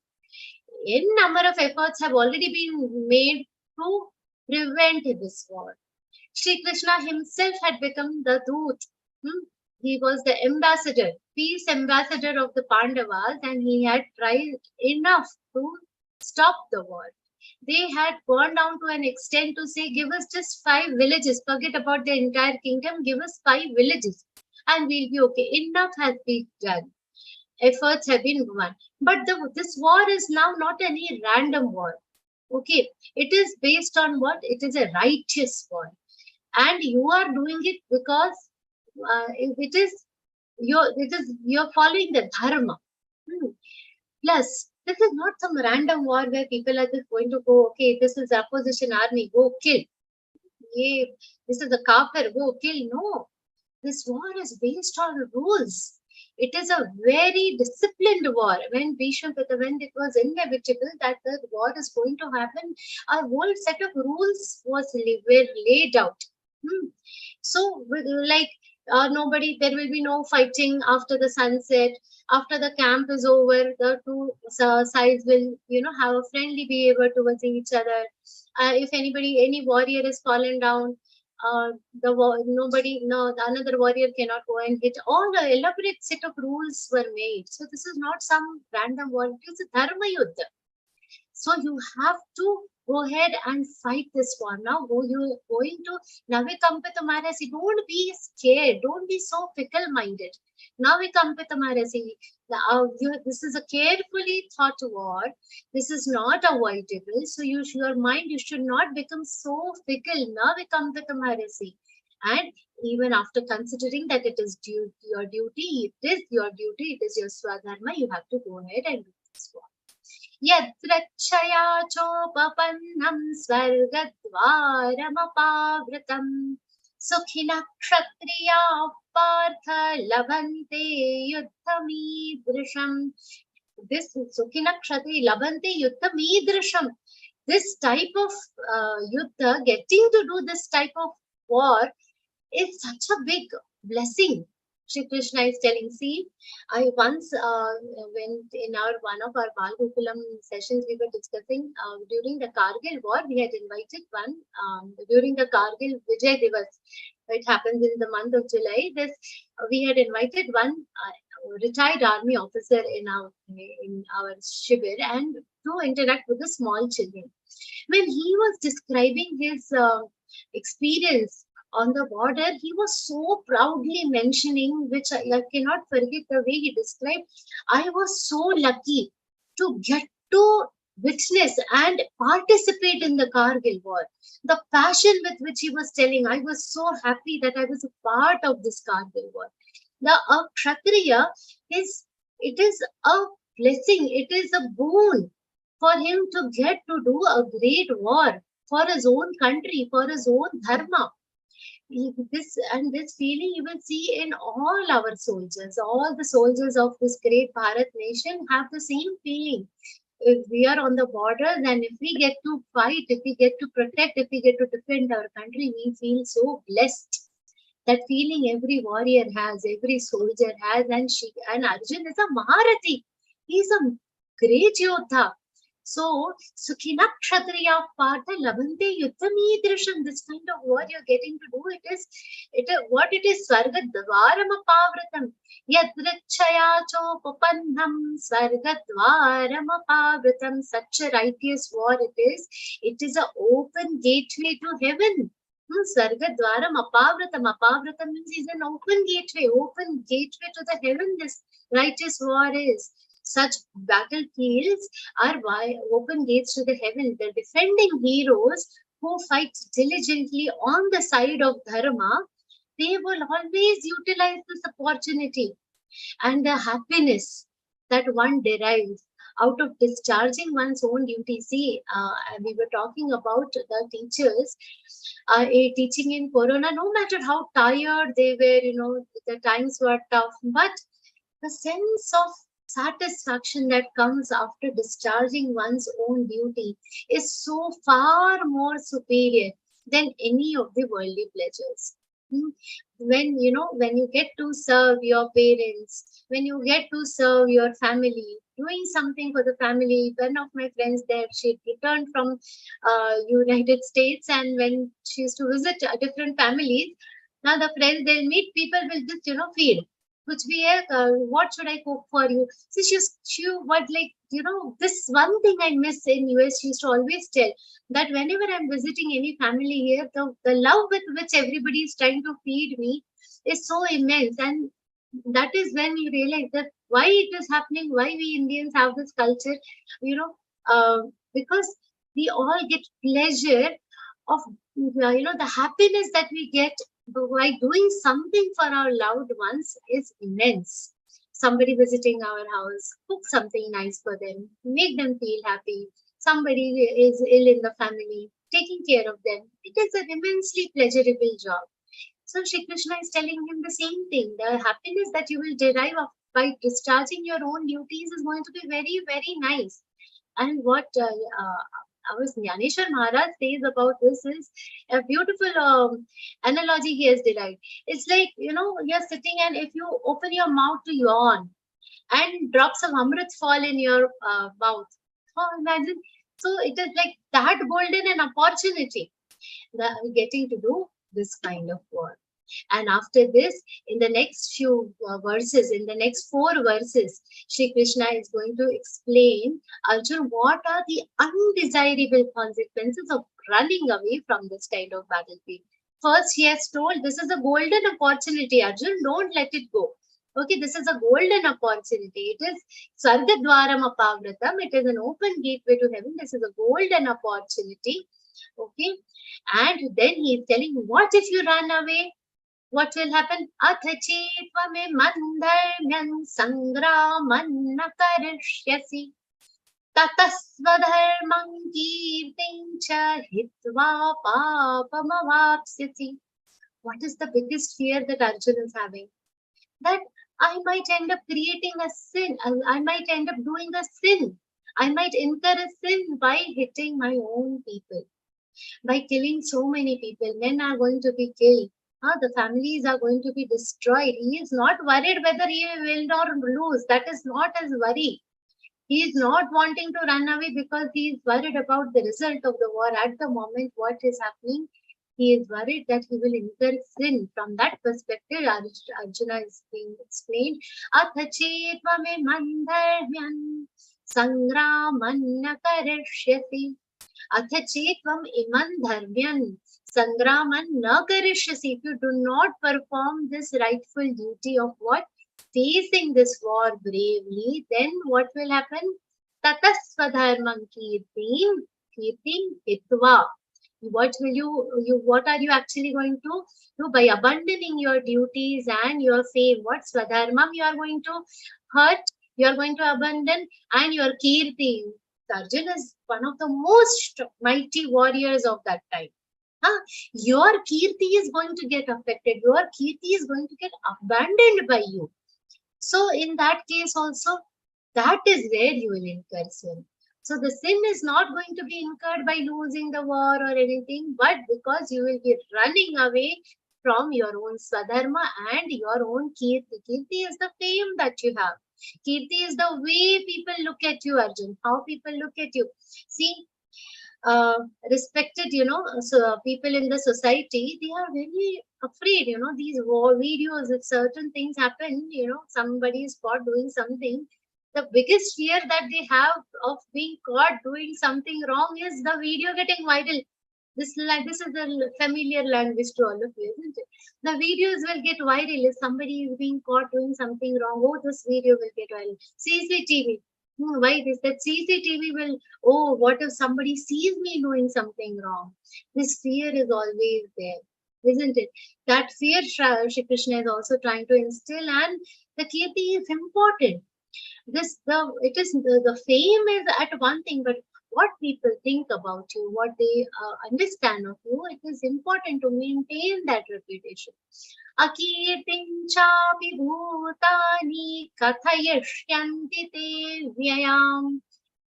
a number of efforts have already been made to prevent this war. Shri Krishna himself had become the Doot. He was the ambassador, peace ambassador of the Pandavas, and he had tried enough to stop the war. They had gone down to an extent to say, give us just 5 villages, forget about the entire kingdom, give us 5 villages and we'll be okay. Enough has been done. Efforts have been done. But this war is now not any random war. Okay, it is based on what? It is a righteous war. And you are doing it because you're following the dharma. Plus, this is not some random war where people are just going to go, okay, this is opposition army, go kill. This is the kafir, go kill. No, this war is based on rules. It is a very disciplined war. When it was inevitable that the war is going to happen, a whole set of rules were laid out. So, nobody, there will be no fighting after the sunset. After the camp is over, the two sides will, have a friendly behavior towards each other. If any warrior is fallen down, another warrior cannot go and hit. All the elaborate set of rules were made. So this is not some random war. It is a dharma yuddha. So you have to go ahead and fight this war. Now you're going to Navikampatamarazi. Don't be scared. Don't be so fickle-minded. Navikampatamarazi. This is a carefully thought war. This is not avoidable. So your mind, you should not become so fickle. Navikampatamarazi. And even after considering that it is your duty, it is your swadharma, you have to go ahead and do this war. Yadrachaya chopapannam swargadvaramapavratam sukhina kshatriya partha labante yuddhamidrisham. This sukhina kshatriya labante yuddhamidrisham. This type of yuddha, getting to do this type of war is such a big blessing. Shri Krishna is telling, see, I once went in one of our Bal Gokulam sessions, we were discussing during the Kargil war, we had invited one, during the Kargil Vijay Divas, it happens in the month of July, we had invited one retired army officer in our shibir and to interact with the small children. When he was describing his experience on the border, he was so proudly mentioning, which I cannot forget the way he described. I was so lucky to get to witness and participate in the Kargil war. The passion with which he was telling, I was so happy that I was a part of this Kargil war. The Kshatriya is a blessing, it is a boon for him to get to do a great war for his own country, for his own dharma. This feeling you will see in all our soldiers. All the soldiers of this great Bharat nation have the same feeling. If we are on the border, then if we get to fight, if we get to protect, if we get to defend our country, we feel so blessed. That feeling every warrior has, every soldier has, and Arjun is a Maharathi. He is a great Yodha. So, Sukhina Kshatriya Partha Labante Yuddhamidrisham, this kind of war you're getting to do, it is Swargadvaramapavratam. Yadrachaya chopapannam Swargadvaramapavratam. Such a righteous war it is. It is an open gateway to heaven. Swargadvaramapavratam. Apavratam means is an open gateway to the heaven. This righteous war is. Such battlefields are open gates to the heaven. The defending heroes who fight diligently on the side of dharma, they will always utilize this opportunity. And the happiness that one derives out of discharging one's own duty. See, we were talking about the teachers teaching in Corona, no matter how tired they were, the times were tough, but the sense of satisfaction that comes after discharging one's own duty is so far more superior than any of the worldly pleasures. When you get to serve your parents, when you get to serve your family, doing something for the family. One of my friends there, she returned from United States, and when she used to visit different families, now the friends they'll meet, people will just feed. What should I cook for you? So this one thing I miss in US, she used to always tell that whenever I'm visiting any family here, the love with which everybody is trying to feed me is so immense. And that is when you realize that why it is happening, why we Indians have this culture, because we all get pleasure of, the happiness that we get by doing something for our loved ones is immense. Somebody visiting our house, cook something nice for them, make them feel happy. Somebody is ill in the family, taking care of them. It is an immensely pleasurable job. So Shri Krishna is telling him the same thing. The happiness that you will derive by discharging your own duties is going to be very, very nice. And what our Jnaneshwar Maharaj says about this is a beautiful analogy he has derived. It's like, you're sitting and if you open your mouth to yawn and drops of amrit fall in your mouth. Oh, imagine. So it is like that golden an opportunity getting to do this kind of work. And after this, in the next few verses, in the next 4 verses, Shri Krishna is going to explain, Arjun, what are the undesirable consequences of running away from this kind of battlefield. First, he has told this is a golden opportunity, Arjun, don't let it go. Okay, this is a golden opportunity. It is Swargadwaram Apavratam. It is an open gateway to heaven. This is a golden opportunity. Okay, and then he is telling, what if you run away? What will happen? Athachitva mandharmyan sangraman karishyasi tatasvadharmam kirtim cha hitva papamavapsyasi. What is the biggest fear that Arjuna is having? That I might end up creating a sin. I might end up doing a sin. I might incur a sin by hitting my own people, by killing so many people. Men are going to be killed. The families are going to be destroyed. He is not worried whether he will or lose. That is not his worry. He is not wanting to run away because he is worried about the result of the war. At the moment, what is happening? He is worried that he will incur sin. From that perspective, Arjuna is being explained. Athachetva me mandharmyan sangraman karishyasi. Athachetvam iman dharmyan sangraman na karishyasi. If you do not perform this rightful duty of what? Facing this war bravely, then what will happen? Tatasvadharmam kirtim hitva. What will what are you actually going to do? By abandoning your duties and your fame, what swadharmam you are going to hurt, you are going to abandon, and your kirti. Arjuna is one of the most mighty warriors of that time. Your kirti is going to get affected. Your kirti is going to get abandoned by you. So in that case also, that is where you will incur sin. So the sin is not going to be incurred by losing the war or anything, but because you will be running away from your own swadharma and your own kirti. Kirti is the fame that you have. Kirti is the way people look at you, Arjun. How people look at you. See, respected, so people in the society, they are very afraid, these war videos, if certain things happen, somebody is caught doing something, the biggest fear that they have of being caught doing something wrong is the video getting viral. This is the familiar language to all of you, isn't it? The videos will get viral if somebody is being caught doing something wrong. Oh, this video will get viral. CCTV. Why this? That CCTV will, oh, what if somebody sees me doing something wrong? This fear is always there, isn't it? That fear Shri Krishna is also trying to instill, and the kirti is important. The fame is at one thing, but what people think about you, what they understand of you, it is important to maintain that reputation. Akirtim chapi bhutani kathayashyanti te vyayam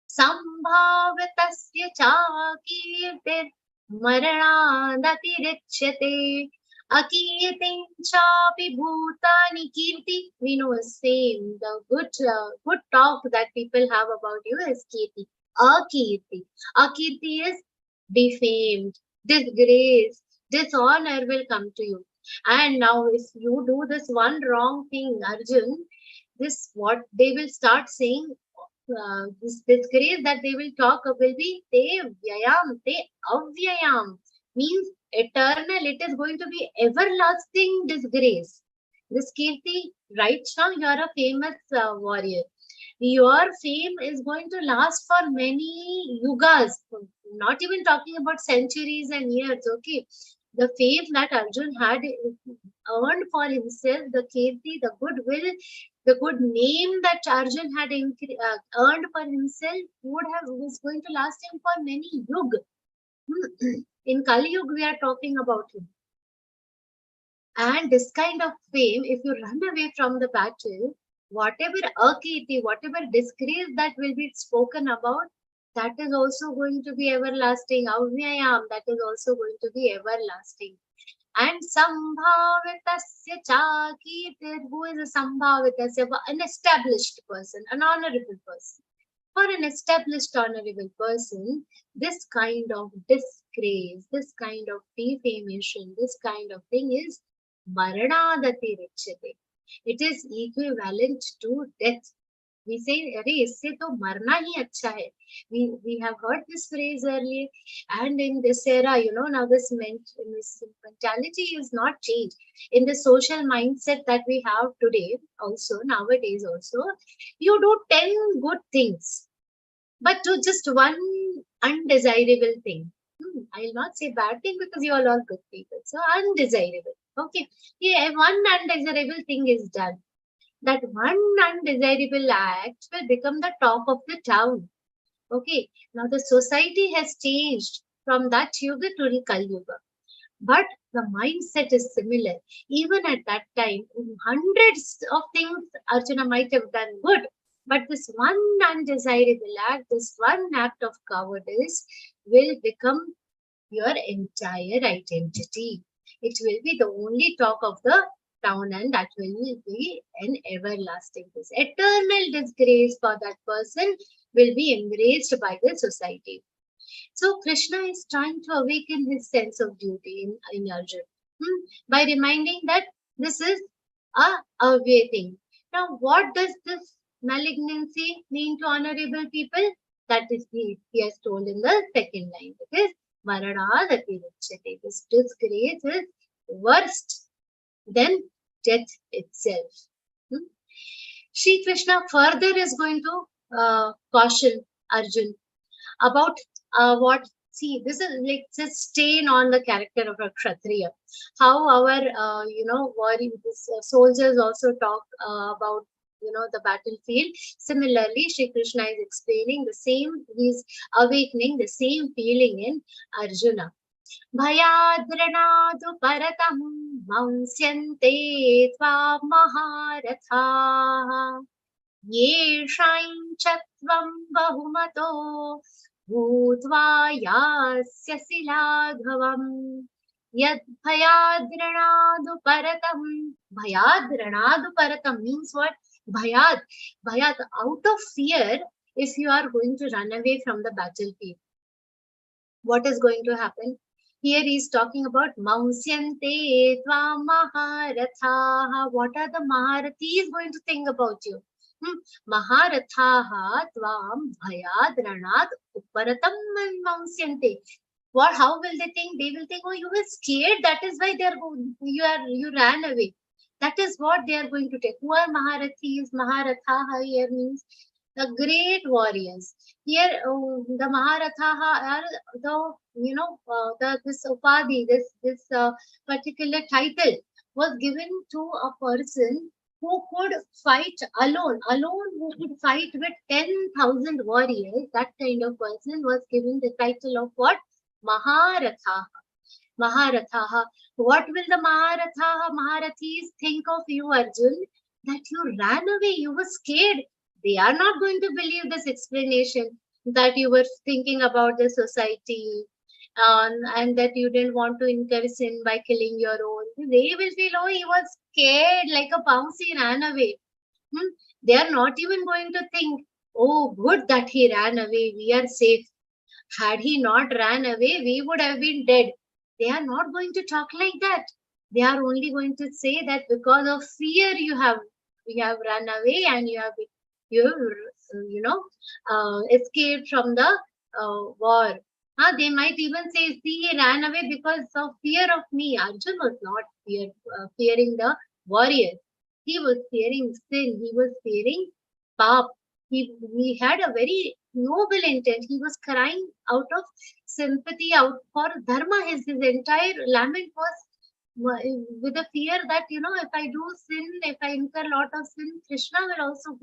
sambhavatasya chakirtir maranadati richyate. Akirtim chapi bhutani kirti. We know is fame. The good talk that people have about you is kirti. Akirti. Akirti is defamed, disgrace, dishonor will come to you. And now if you do this one wrong thing, Arjun, this what they will start saying, this disgrace that they will talk of will be te vyayam, te avyayam, means eternal. It is going to be everlasting disgrace. This kirti, right now you are a famous warrior. Your fame is going to last for many yugas, not even talking about centuries and years, okay? The fame that Arjun had earned for himself, the kirti, the goodwill, the good name that Arjun had earned for himself was going to last him for many yug. In Kali Yuga, we are talking about him. And this kind of fame, if you run away from the battle, whatever akiti, whatever disgrace that will be spoken about, that is also going to be everlasting. Avyayam, that is also going to be everlasting. And sambhavitasya chakirtir, who is a sambhavitasya, an established person, an honorable person. For an established honorable person, this kind of disgrace, this kind of defamation, this kind of thing is maranadati richyate. It is equivalent to death. We say, "Arey, isse to marna hi acha hai." We have heard this phrase earlier, and in this era, now this mentality is not changed. In the social mindset that we have today, also nowadays, also, you do 10 good things, but do just one undesirable thing. I'll not say bad thing because you all are good people. So undesirable. Okay. Yeah, one undesirable thing is done. That one undesirable act will become the talk of the town. Okay. Now the society has changed from that yuga to the Kali Yuga. But the mindset is similar. Even at that time, hundreds of things Arjuna might have done good. But this one undesirable act, this one act of cowardice will become your entire identity. It will be the only talk of the town, and that will be an everlasting, this eternal disgrace for that person will be embraced by the society. So Krishna is trying to awaken his sense of duty in Arjuna by reminding that this is a away thing. Now, what does this malignancy mean to honorable people? That is he has told in the second line. It is Maranadati Richyate. This disgrace is worse than death itself. Shri Krishna further is going to caution Arjun about what. See, this is like a stain on the character of a Kshatriya. How our, soldiers also talk about, the battlefield. Similarly, Shri Krishna is explaining the same, he's awakening the same feeling in Arjuna. Bhayadranadu paratam mansyante tva maharatha yeshaim chatvam bahumato bhutva yasyasi laghavam yad bhayadranadu paratam. Bhayadranadu paratam means what? Bhayad, out of fear, if you are going to run away from the battlefield, what is going to happen? Here he is talking about Maunsyante Tva Maharathaha. What are the Maharathis going to think about you? Maharathaha Tvam Bhayad Ranad Uparatam Maunsyante. What? How will they think? They will think, oh, you were scared. That is why you ran away. That is what they are going to take. Who are Maharathis? Maharathaha here means the great warriors. Here, the Maharathaha are this upadhi, this particular title was given to a person who could fight alone, who could fight with 10,000 warriors. That kind of person was given the title of what? Maharathaha. Maharathaha. What will the Maharathis think of you, Arjun? That you ran away, you were scared. They are not going to believe this explanation that you were thinking about the society and that you didn't want to incur sin by killing your own. They will feel, oh, he was scared like a bouncy, ran away. They are not even going to think, oh, good that he ran away, we are safe. Had he not ran away, we would have been dead. They are not going to talk like that. They are only going to say that because of fear you have run away and you have escaped from the war. They might even say, see, he ran away because of fear of me. Arjun was not fearing the warriors. He was fearing sin. He was fearing pap. He had a very noble intent. He was crying out of sympathy, out for dharma. His entire lament was with the fear that, if I do sin, if I incur a lot of sin, Krishna will also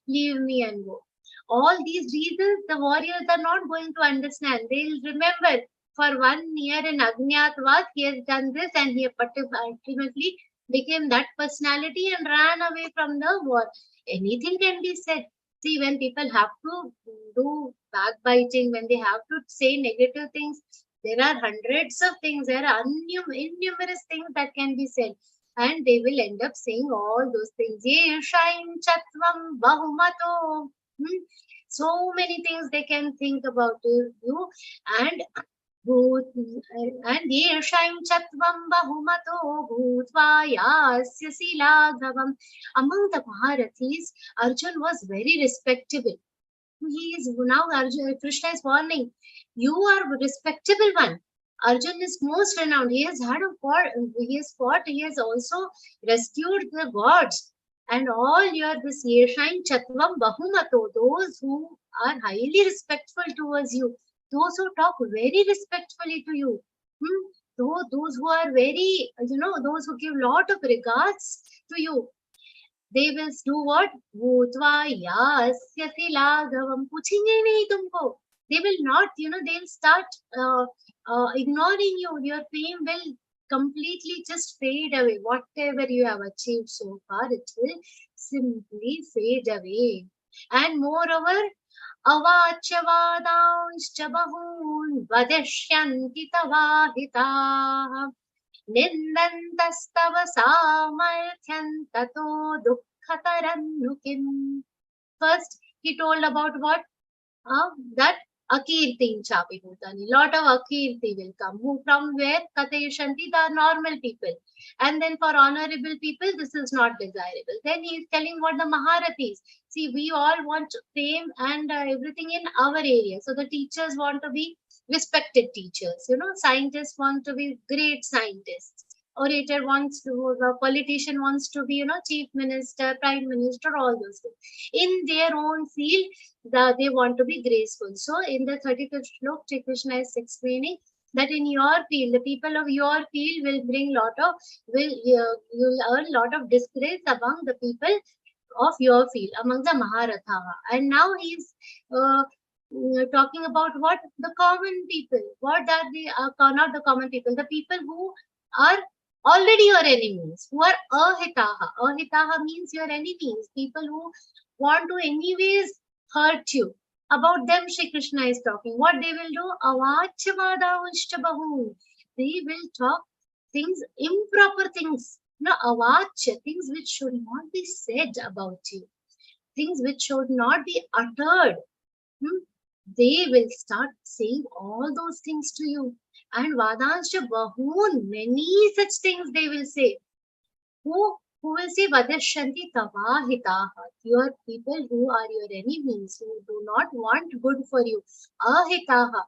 leave me and go. All these reasons the warriors are not going to understand. They'll remember for 1 year in Agnyatwas, he has done this and he ultimately became that personality and ran away from the war. Anything can be said. See, when people have to do backbiting, when they have to say negative things, there are hundreds of things, there are innumerous things that can be said. And they will end up saying all those things. Yeshaim chatvam bahumato. So many things they can think about you. And yeshaim chatvam bahumato bhutva yasyasi laghavam. Among the Maharathis, Arjun was very respectable. He is now Arjun. Krishna is warning, you are a respectable one. Arjun is most renowned. He has had a fought. He has fought. He has also rescued the gods. And all your this Yeshaim Chatvam Bahumato, those who are highly respectful towards you, those who talk very respectfully to you, those who are very, those who give lot of regards to you, they will do what? Bhutva yasyasi laghavam. Puchenge nahi tumko. They will not, they'll start ignoring you. Your fame will completely just fade away. Whatever you have achieved so far, it will simply fade away. And moreover, avachavadanshcha bahun vadeshyanti tavahitaah nindantastava samarthyam tato dukkatarannukim. First, he told about what? That akirti chapi bhutani. Lot of akirti will come. Who from where? Katayashanti, the normal people. And then for honorable people, this is not desirable. Then he is telling what the Maharathis. See, we all want fame and everything in our area. So the teachers want to be respected teachers. Scientists want to be great scientists. Orator wants to, a politician wants to be, chief minister, prime minister, all those things. In their own field, they want to be graceful. So in the 35th slok, Shri Krishna is explaining that in your field, the people of your field will bring you'll earn lot of disgrace among the people of your field, among the Maharatha. And now he's talking about what? The common people. What are they? Not the common people, the people who are already your enemies, who are ahitaha. Ahitaha means your enemies, people who want to anyways hurt you. About them, Shri Krishna is talking. What they will do? Avachyavadavanshcha bahun. They will talk things, improper things. Avachya, things which should not be said about you. Things which should not be uttered. They will start saying all those things to you. And Vadansha Bahun, many such things they will say. Who will say Vadashanti Tavahitaha, your people who are your enemies, who do not want good for you. Ahitaha,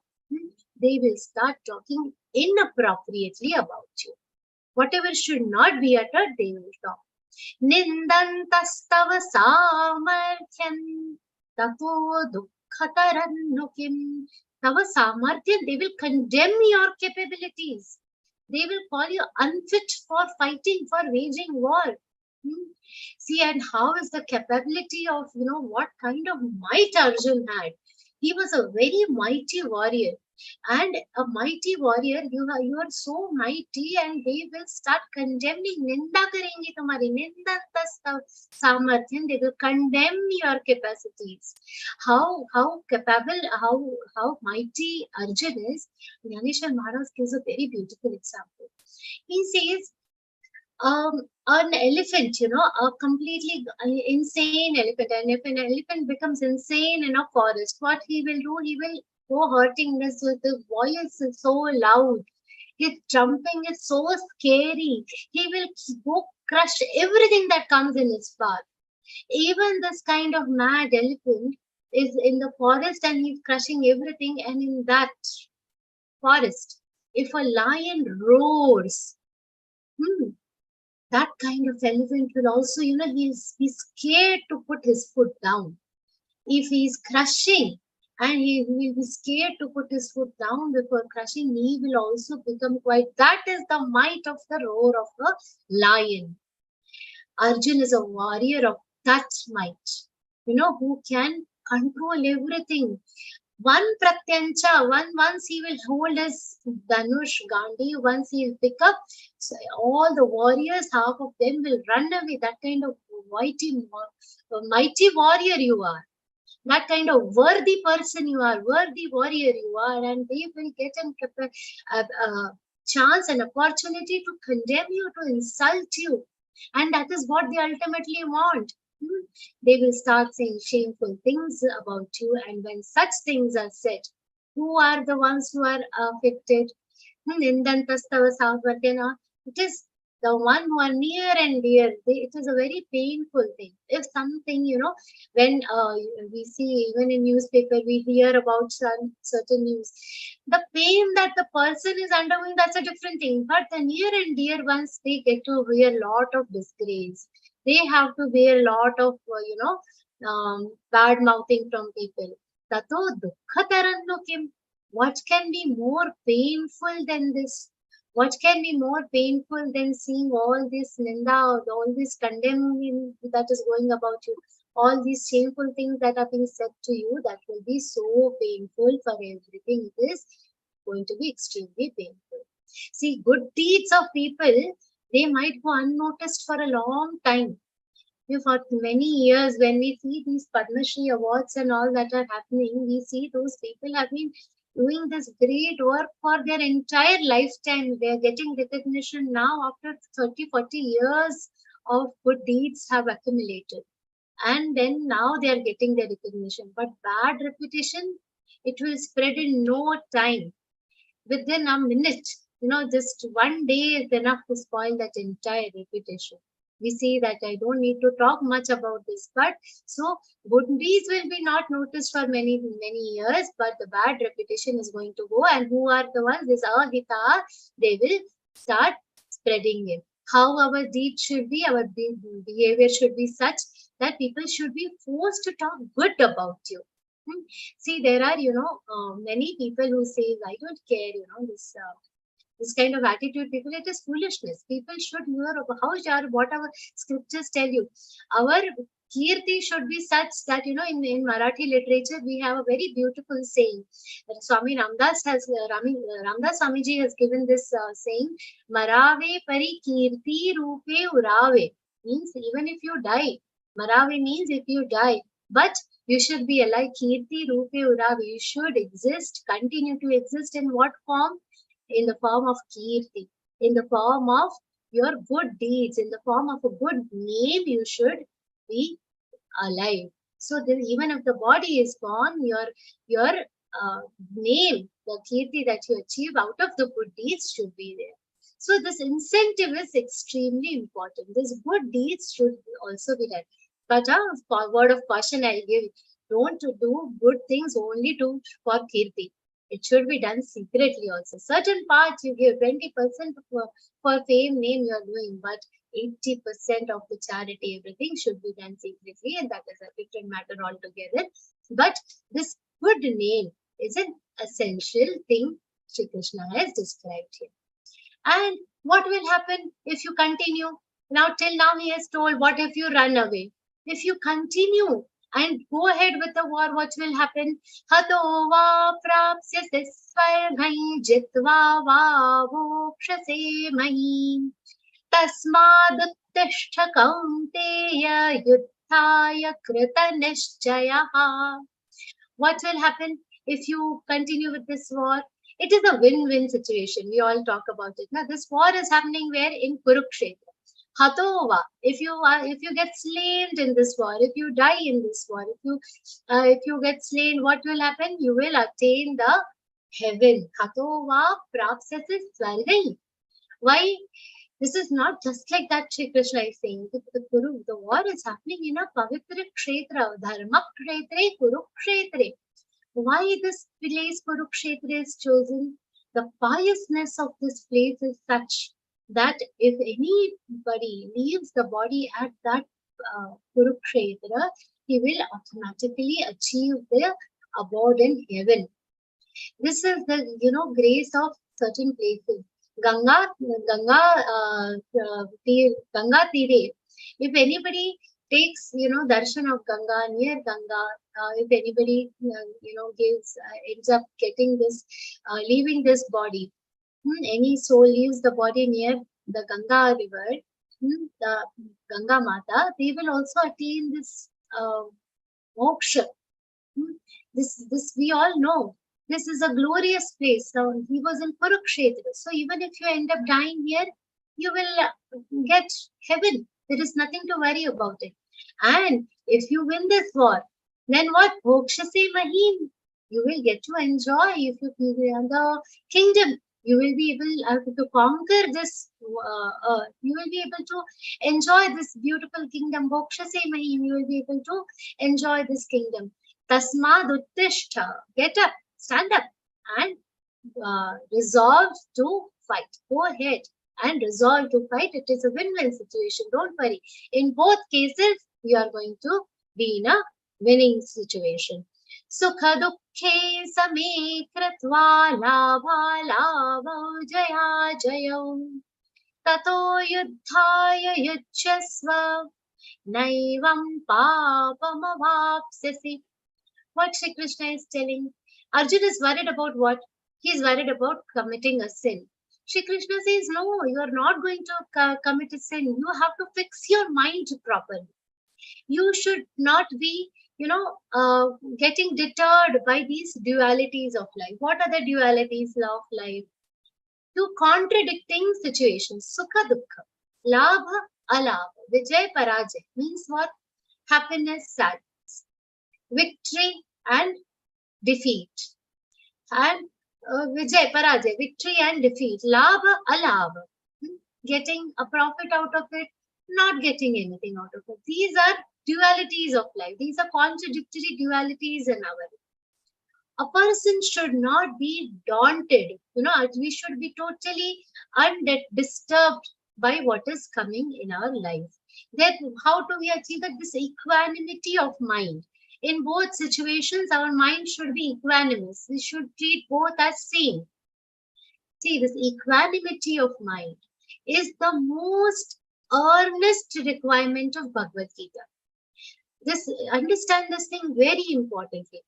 they will start talking inappropriately about you. Whatever should not be uttered, they will talk. Nindantastava samarthyam tato dukkatarannukim. Tava samarthyam, they will condemn your capabilities. They will call you unfit for fighting, for waging war. See, and how is the capability of, what kind of might Arjun had? He was a very mighty warrior. And a mighty warrior, you are so mighty, and they will start condemning. Ninda karenge tumhari, nindantas samarthyam, they will condemn your capacities. How capable, how mighty Arjun is. Yaneshwar Maharaj gives a very beautiful example. He says, an elephant, a completely insane elephant, and if an elephant becomes insane in a forest, what he will do? He will go hurting this with the voice is so loud. His jumping is so scary. He will go crush everything that comes in his path. Even this kind of mad elephant is in the forest and he's crushing everything. And in that forest, if a lion roars, that kind of elephant will also, he's scared to put his foot down. If he's crushing, and he will be scared to put his foot down before crushing, he will also become quiet. That is the might of the roar of a lion. Arjun is a warrior of that might, who can control everything. One pratyancha, once he will hold his Dhanush, Gandhi, once he will pick up, so all the warriors, half of them will run away. That kind of mighty warrior you are. That kind of worthy person you are, worthy warrior you are, and they will get a chance and opportunity to condemn you, to insult you. And that is what they ultimately want. They will start saying shameful things about you, and when such things are said, who are the ones who are affected? Nindantastava Savardhana. It is the one who are near and dear. It is a very painful thing. If something, when we see, even in newspaper, we hear about certain news, the pain that the person is undergoing, that's a different thing. But the near and dear ones, they get to bear a lot of disgrace. They have to bear a lot of, bad mouthing from people. Tato dukkha kim. What can be more painful than this? What can be more painful than seeing all this ninda, all this condemning that is going about you, all these shameful things that are being said to you? That will be so painful for everything. It is going to be extremely painful. See, good deeds of people, they might go unnoticed for a long time. For many years, when we see these Padma Shri awards and all that are happening, we see those people have been doing this great work for their entire lifetime. They are getting recognition now after 30, 40 years of good deeds have accumulated. And then now they are getting their recognition. But bad reputation, it will spread in no time. Within a minute, just one day is enough to spoil that entire reputation. We see that I don't need to talk much about this, but so good deeds will be not noticed for many, many years, but the bad reputation is going to go. And who are the ones? This ahita, they will start spreading it. How our deeds should be, our behavior should be such that people should be forced to talk good about you. See, there are, many people who say, I don't care, this kind of attitude, people, it is foolishness. People should hear about what our scriptures tell you. Our kirti should be such that, in Marathi literature, we have a very beautiful saying. That Swami Ramdas Ramdas Swamiji has given this saying, Marave pari kirti rupe urave. Means even if you die. Marave means if you die. But you should be alive. Kirti rupe urave. You should exist, continue to exist in what form? In the form of kirti, in the form of your good deeds, in the form of a good name, you should be alive. So then, even if the body is gone, your name, the kirti that you achieve out of the good deeds should be there. So this incentive is extremely important. This good deeds should also be there. But a word of caution I'll give: don't do good things only for kirti. It should be done secretly also. Certain parts you give 20% for fame, name you are doing, but 80% of the charity, everything should be done secretly, and that is a different matter altogether. But this good name is an essential thing Shri Krishna has described here. And what will happen if you continue? Now, till now he has told, what if you run away? If you continue and go ahead with the war, what will happen? Hato va prapsyase swarghai jitva va vokshase mahi tasmaduttishta kaunteya yuddhaya krita nishchayaha. What will happen if you continue with this war? It is a win-win situation. We all talk about it. Now, this war is happening where? In Kurukshetra. Hatova, if you get slain in this war, if you die in this war, if you get slain, what will happen? You will attain the heaven. Hatova prapsyase swargai. Why? This is not just like that Shri Krishna is saying. The war is happening in a pavitra kshetra, dharma kshetre, kurukshetre. Why this place Kurukshetra is chosen? The piousness of this place is such that if anybody leaves the body at that Kurukshetra, he will automatically achieve the abode in heaven. This is the grace of certain places. Ganga Tire. If anybody takes darshan of Ganga, near Ganga, if anybody, ends up getting this, leaving this body, any soul leaves the body near the Ganga river, the Ganga Mata, they will also attain this moksha. This we all know. This is a glorious place. So he was in Kurukshetra. So even if you end up dying here, you will get heaven. There is nothing to worry about it. And if you win this war, then what? Bhokshase mahim. You will get to enjoy if you the kingdom. You will be able to conquer this. You will be able to enjoy this beautiful kingdom. Bhokshase mahim. You will be able to enjoy this kingdom. Tasmad uttishta. Get up, stand up, and resolve to fight. Go ahead and resolve to fight. It is a win-win situation. Don't worry. In both cases, you are going to be in a winning situation. Sukha dukhe same kritva labha labha jaya jayau tato yuddhaya yuchasva naivam papamavapsasi. What Shri Krishna is telling? Arjuna is worried about what? He is worried about committing a sin. Shri Krishna says, no, you are not going to commit a sin. You have to fix your mind properly. You should not be, getting deterred by these dualities of life. What are the dualities of life? Two contradicting situations. Sukha dukkha, labha alabha, vijay parajay means what? Happiness, sadness, victory and defeat. And vijay parajay, victory and defeat. Labha alabha, getting a profit out of it, not getting anything out of it. These are dualities of life. These are contradictory dualities in our life. A person should not be daunted. We should be totally undisturbed by what is coming in our life. That how do we achieve that? This equanimity of mind. In both situations, our mind should be equanimous. We should treat both as same. See, this equanimity of mind is the most earnest requirement of Bhagavad Gita. Understand this thing very importantly.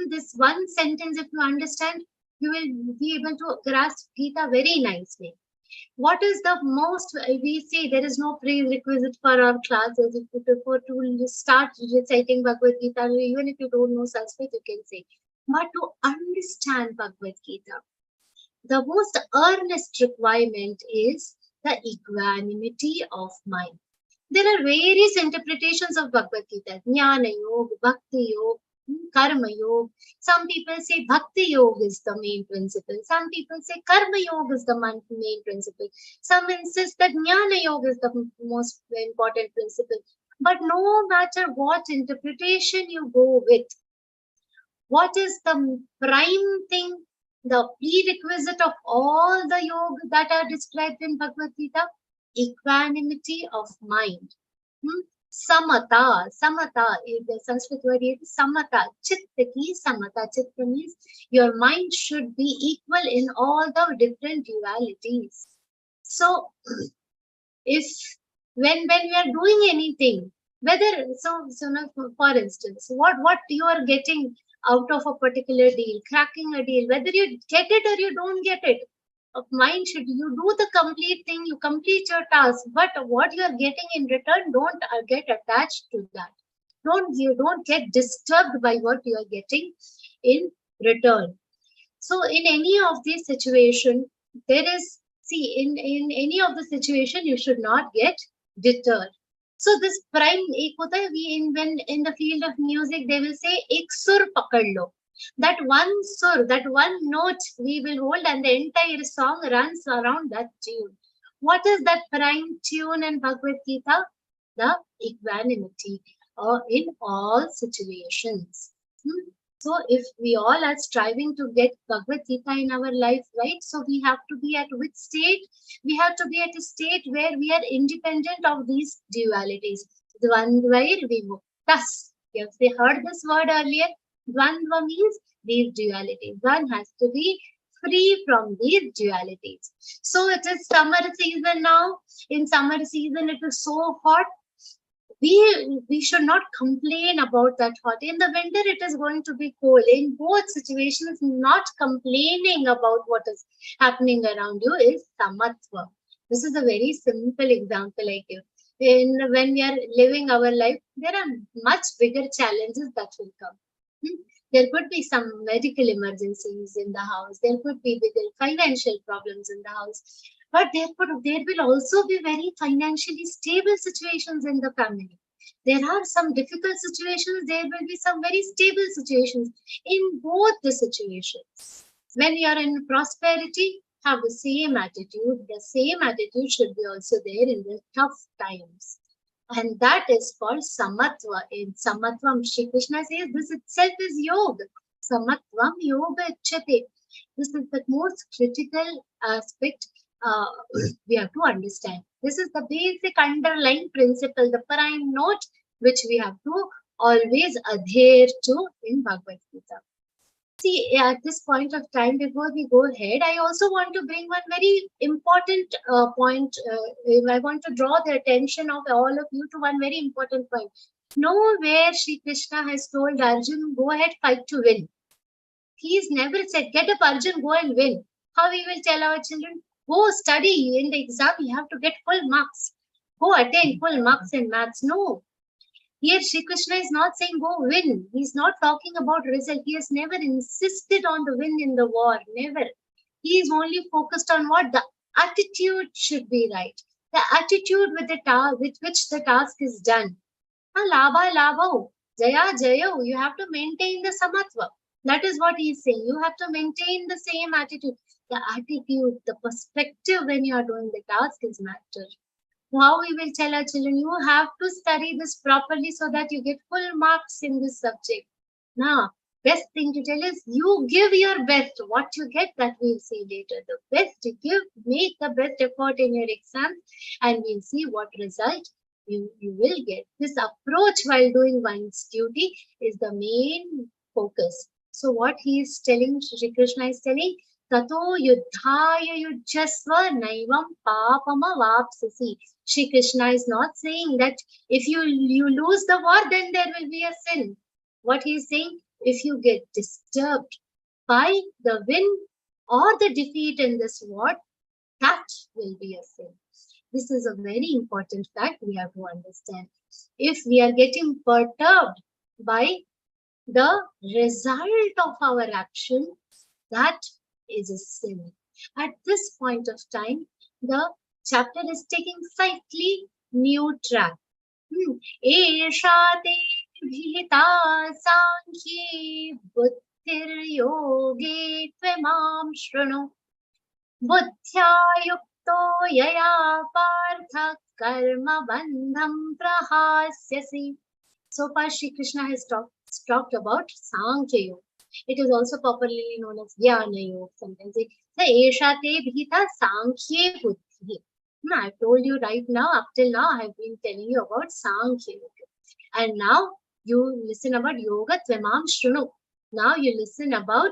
This one sentence, if you understand, you will be able to grasp Gita very nicely. What is the most, we say there is no prerequisite for our classes. If you prefer to start reciting Bhagavad Gita, even if you don't know Sanskrit, you can say. But to understand Bhagavad Gita, the most earnest requirement is the equanimity of mind. There are various interpretations of Bhagavad Gita. Jnana Yoga, Bhakti Yoga, Karma Yoga. Some people say Bhakti Yoga is the main principle. Some people say Karma Yoga is the main principle. Some insist that Jnana Yoga is the most important principle. But no matter what interpretation you go with, what is the prime thing, the prerequisite of all the yoga that are described in Bhagavad Gita? Equanimity of mind. Samata. Samata is the Sanskrit word is samata. Chitta ki samata. Chitta means your mind should be equal in all the different dualities. So, when we are doing anything, whether for instance, what you are getting out of a particular deal, cracking a deal, whether you get it or you don't get it, of mind should you do the complete thing, you complete your task, but what you are getting in return, don't get attached to that. You don't get disturbed by what you are getting in return. So in any of these situations, in any of the situation, you should not get deterred. So this prime, when in the field of music, they will say, ek sur pakad lo. That one sur, that one note we will hold, and the entire song runs around that tune. What is that prime tune in Bhagavad Gita? The equanimity in all situations. So if we all are striving to get Bhagavad Gita in our life, right? So we have to be at which state? We have to be at a state where we are independent of these dualities. Dvandvair vimuktas. You have heard this word earlier. Dvandva means these dualities. One has to be free from these dualities. So it is summer season now. In summer season, it is so hot. we should not complain about that hot. In the winter, it is going to be cold. In both situations, not complaining about what is happening around you is samatva. This is a very simple example I give. When we are living our life, there are much bigger challenges that will come. There could be some medical emergencies in the house. There could be bigger financial problems in the house. But there will also be very financially stable situations in the family. There are some difficult situations. There will be some very stable situations in both the situations. When you are in prosperity, have the same attitude. The same attitude should be also there in the tough times. And that is called samatva. In samatvam, Shri Krishna says this itself is yoga. Samatvam yoga ichyate. This is the most critical aspect we have to understand. This is the basic underlying principle, the prime note which we have to always adhere to in Bhagavad Gita. See, at this point of time, before we go ahead, I also want to bring one very important point. I want to draw the attention of all of you to one very important point. Nowhere Shri Krishna has told Arjun, go ahead, fight to win. He's never said, get up Arjun, go and win. How we will tell our children? Go study in the exam, you have to get full marks. Go attain full marks in maths. No. Here Shri Krishna is not saying go win. He's not talking about result. He has never insisted on the win in the war. Never. He is only focused on what? The attitude should be right. The attitude with which the task is done. Labha, labha, jaya, jaya. You have to maintain the samatva. That is what he is saying. You have to maintain the same attitude. The attitude, the perspective when you are doing the task is matter. How we will tell our children, you have to study this properly so that you get full marks in this subject. Now, best thing to tell is you give your best. What you get, that we'll see later. The best you give, make the best effort in your exam, and we'll see what result you will get. This approach while doing one's duty is the main focus. So what he is telling, Shri Krishna is telling, Tato yuddhaya yujjasva naivam papama vapsasi. Shri Krishna is not saying that if you lose the war, then there will be a sin. What he is saying, if you get disturbed by the win or the defeat in this war, that will be a sin. This is a very important fact we have to understand. If we are getting perturbed by the result of our action, that is a sin. At this point of time, the chapter is taking slightly new track. Esha te bhita sankhye buddhir yoge tvamam shrunu buddhya yukto yaya partha karma bandham prahasyasi. So far, Shri Krishna has talked about Sankhya Yoga. It is also popularly known as Jnana Yoga. Sometimes the Esha te bhita Sankhye buddhi. I've told you right now, up till now, I have been telling you about Sankhya Yoga. And now you listen about Yoga Tvamam Shrunu. Now you listen about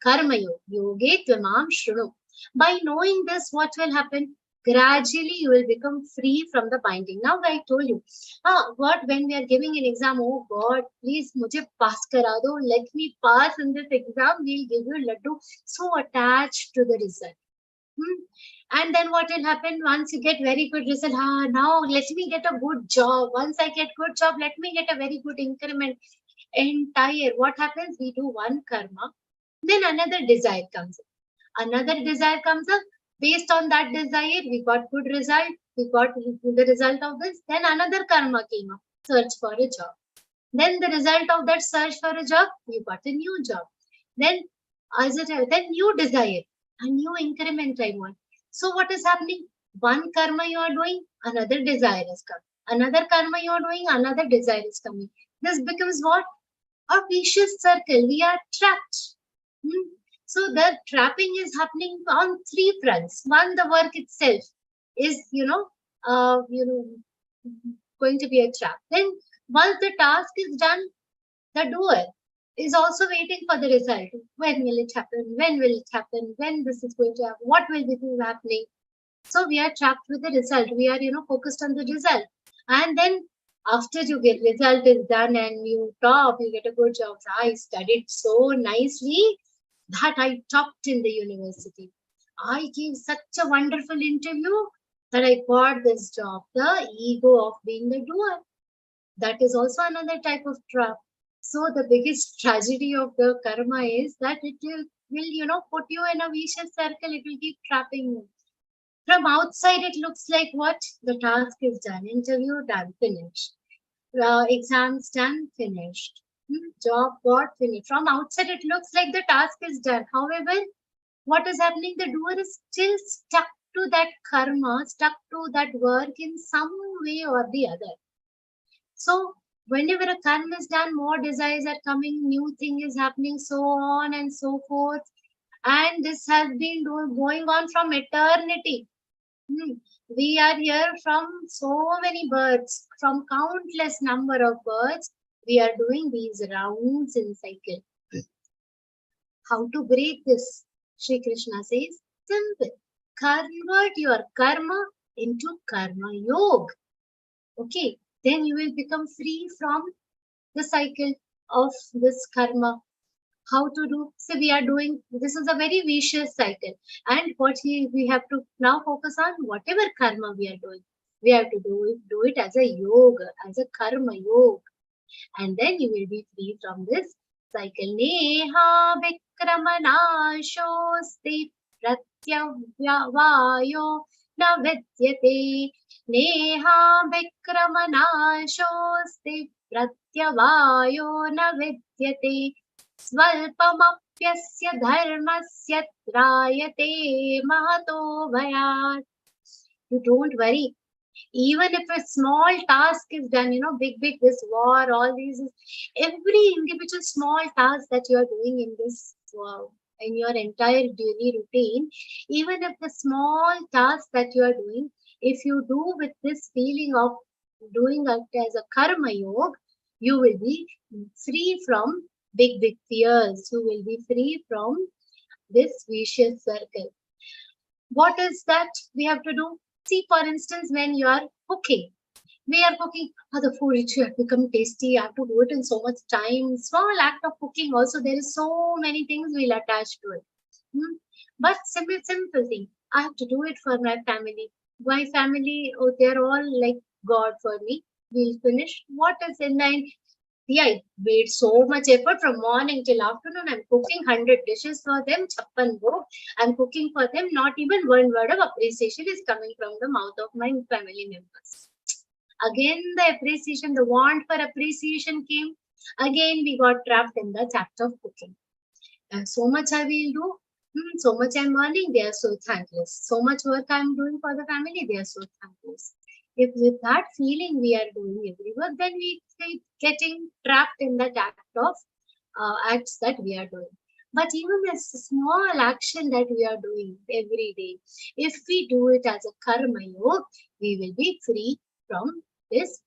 Karma Yoga. Yoge Tvamam Shrunu. By knowing this, what will happen? Gradually, you will become free from the binding. Now, I told you, when we are giving an exam, oh God, please, mujhe pass kara do. Let me pass in this exam. We'll give you laddu. So attached to the result. And then what will happen once you get very good result? Now let me get a good job. Once I get good job, let me get a very good increment. What happens? We do one karma, then another desire comes up. Another desire comes up. Based on that desire, we got good result. We got the result of this. Then another karma came up. Search for a job. Then the result of that search for a job, you got a new job. Then new desire, a new increment I want. So what is happening? One karma you are doing, another desire is coming. Another karma you are doing, another desire is coming. This becomes what? A vicious circle. We are trapped. So the trapping is happening on three fronts. One, the work itself is, going to be a trap. Then once the task is done, the doer is also waiting for the result. When will it happen? When will it happen? When this is going to happen? What will be happening? So we are trapped with the result. We are, focused on the result. And then After you get result is done and you top, you get a good job. I studied so nicely that I topped in the university. I gave such a wonderful interview that I got this job. The ego of being the doer. That is also another type of trap. So the biggest tragedy of the karma is that it will put you in a vicious circle. It will keep trapping you. From outside, it looks like what? The task is done. Interview done, finished. Exams done, finished. Job got finished. From outside, it looks like the task is done. However, what is happening? The doer is still stuck to that karma, stuck to that work in some way or the other. So whenever a karma is done, more desires are coming, new thing is happening, so on and so forth. And this has been going on from eternity. We are here from so many births, from countless number of births. We are doing these rounds in cycle. How to break this? Shri Krishna says, simple. Convert your karma into karma yoga. Okay, then you will become free from the cycle of this karma. How to do? So we are doing, this is a very vicious cycle. And what we have to now focus on, whatever karma we are doing, we have to do it as a yoga, as a karma yoga. And then you will be free from this cycle. Neha vikramanashosti pratyavayo na vidyate. Neha vikramanashosti pratyavayo na vidyate. Svalpamapyasya dharmasya trayate mahato bhayat. You don't worry. Even if a small task is done, big, this war, all these, every individual small task that you are doing in this, in your entire daily routine, even if the small task that you are doing, if you do with this feeling of doing it as a karma yoga, you will be free from big fears. You will be free from this vicious circle. What is that we have to do? See, for instance, when you are cooking, we are cooking, the food which have become tasty, I have to do it in so much time. Small act of cooking also, there is so many things we'll attach to it. But simple thing, I have to do it for my family. My family, they're all like God for me. We'll finish. What is in the end? Yeah, I made so much effort from morning till afternoon. I'm cooking 100 dishes for them. Chappan go. I'm cooking for them. Not even one word of appreciation is coming from the mouth of my family members. Again, the appreciation, the want for appreciation came. Again, we got trapped in the chapter of cooking. And so much I will do. So much I'm earning. They are so thankless. So much work I'm doing for the family. They are so thankless. If with that feeling we are doing every work, then we keep getting trapped in that act of acts that we are doing. But even a small action that we are doing every day, if we do it as a karma yoga, we will be free from this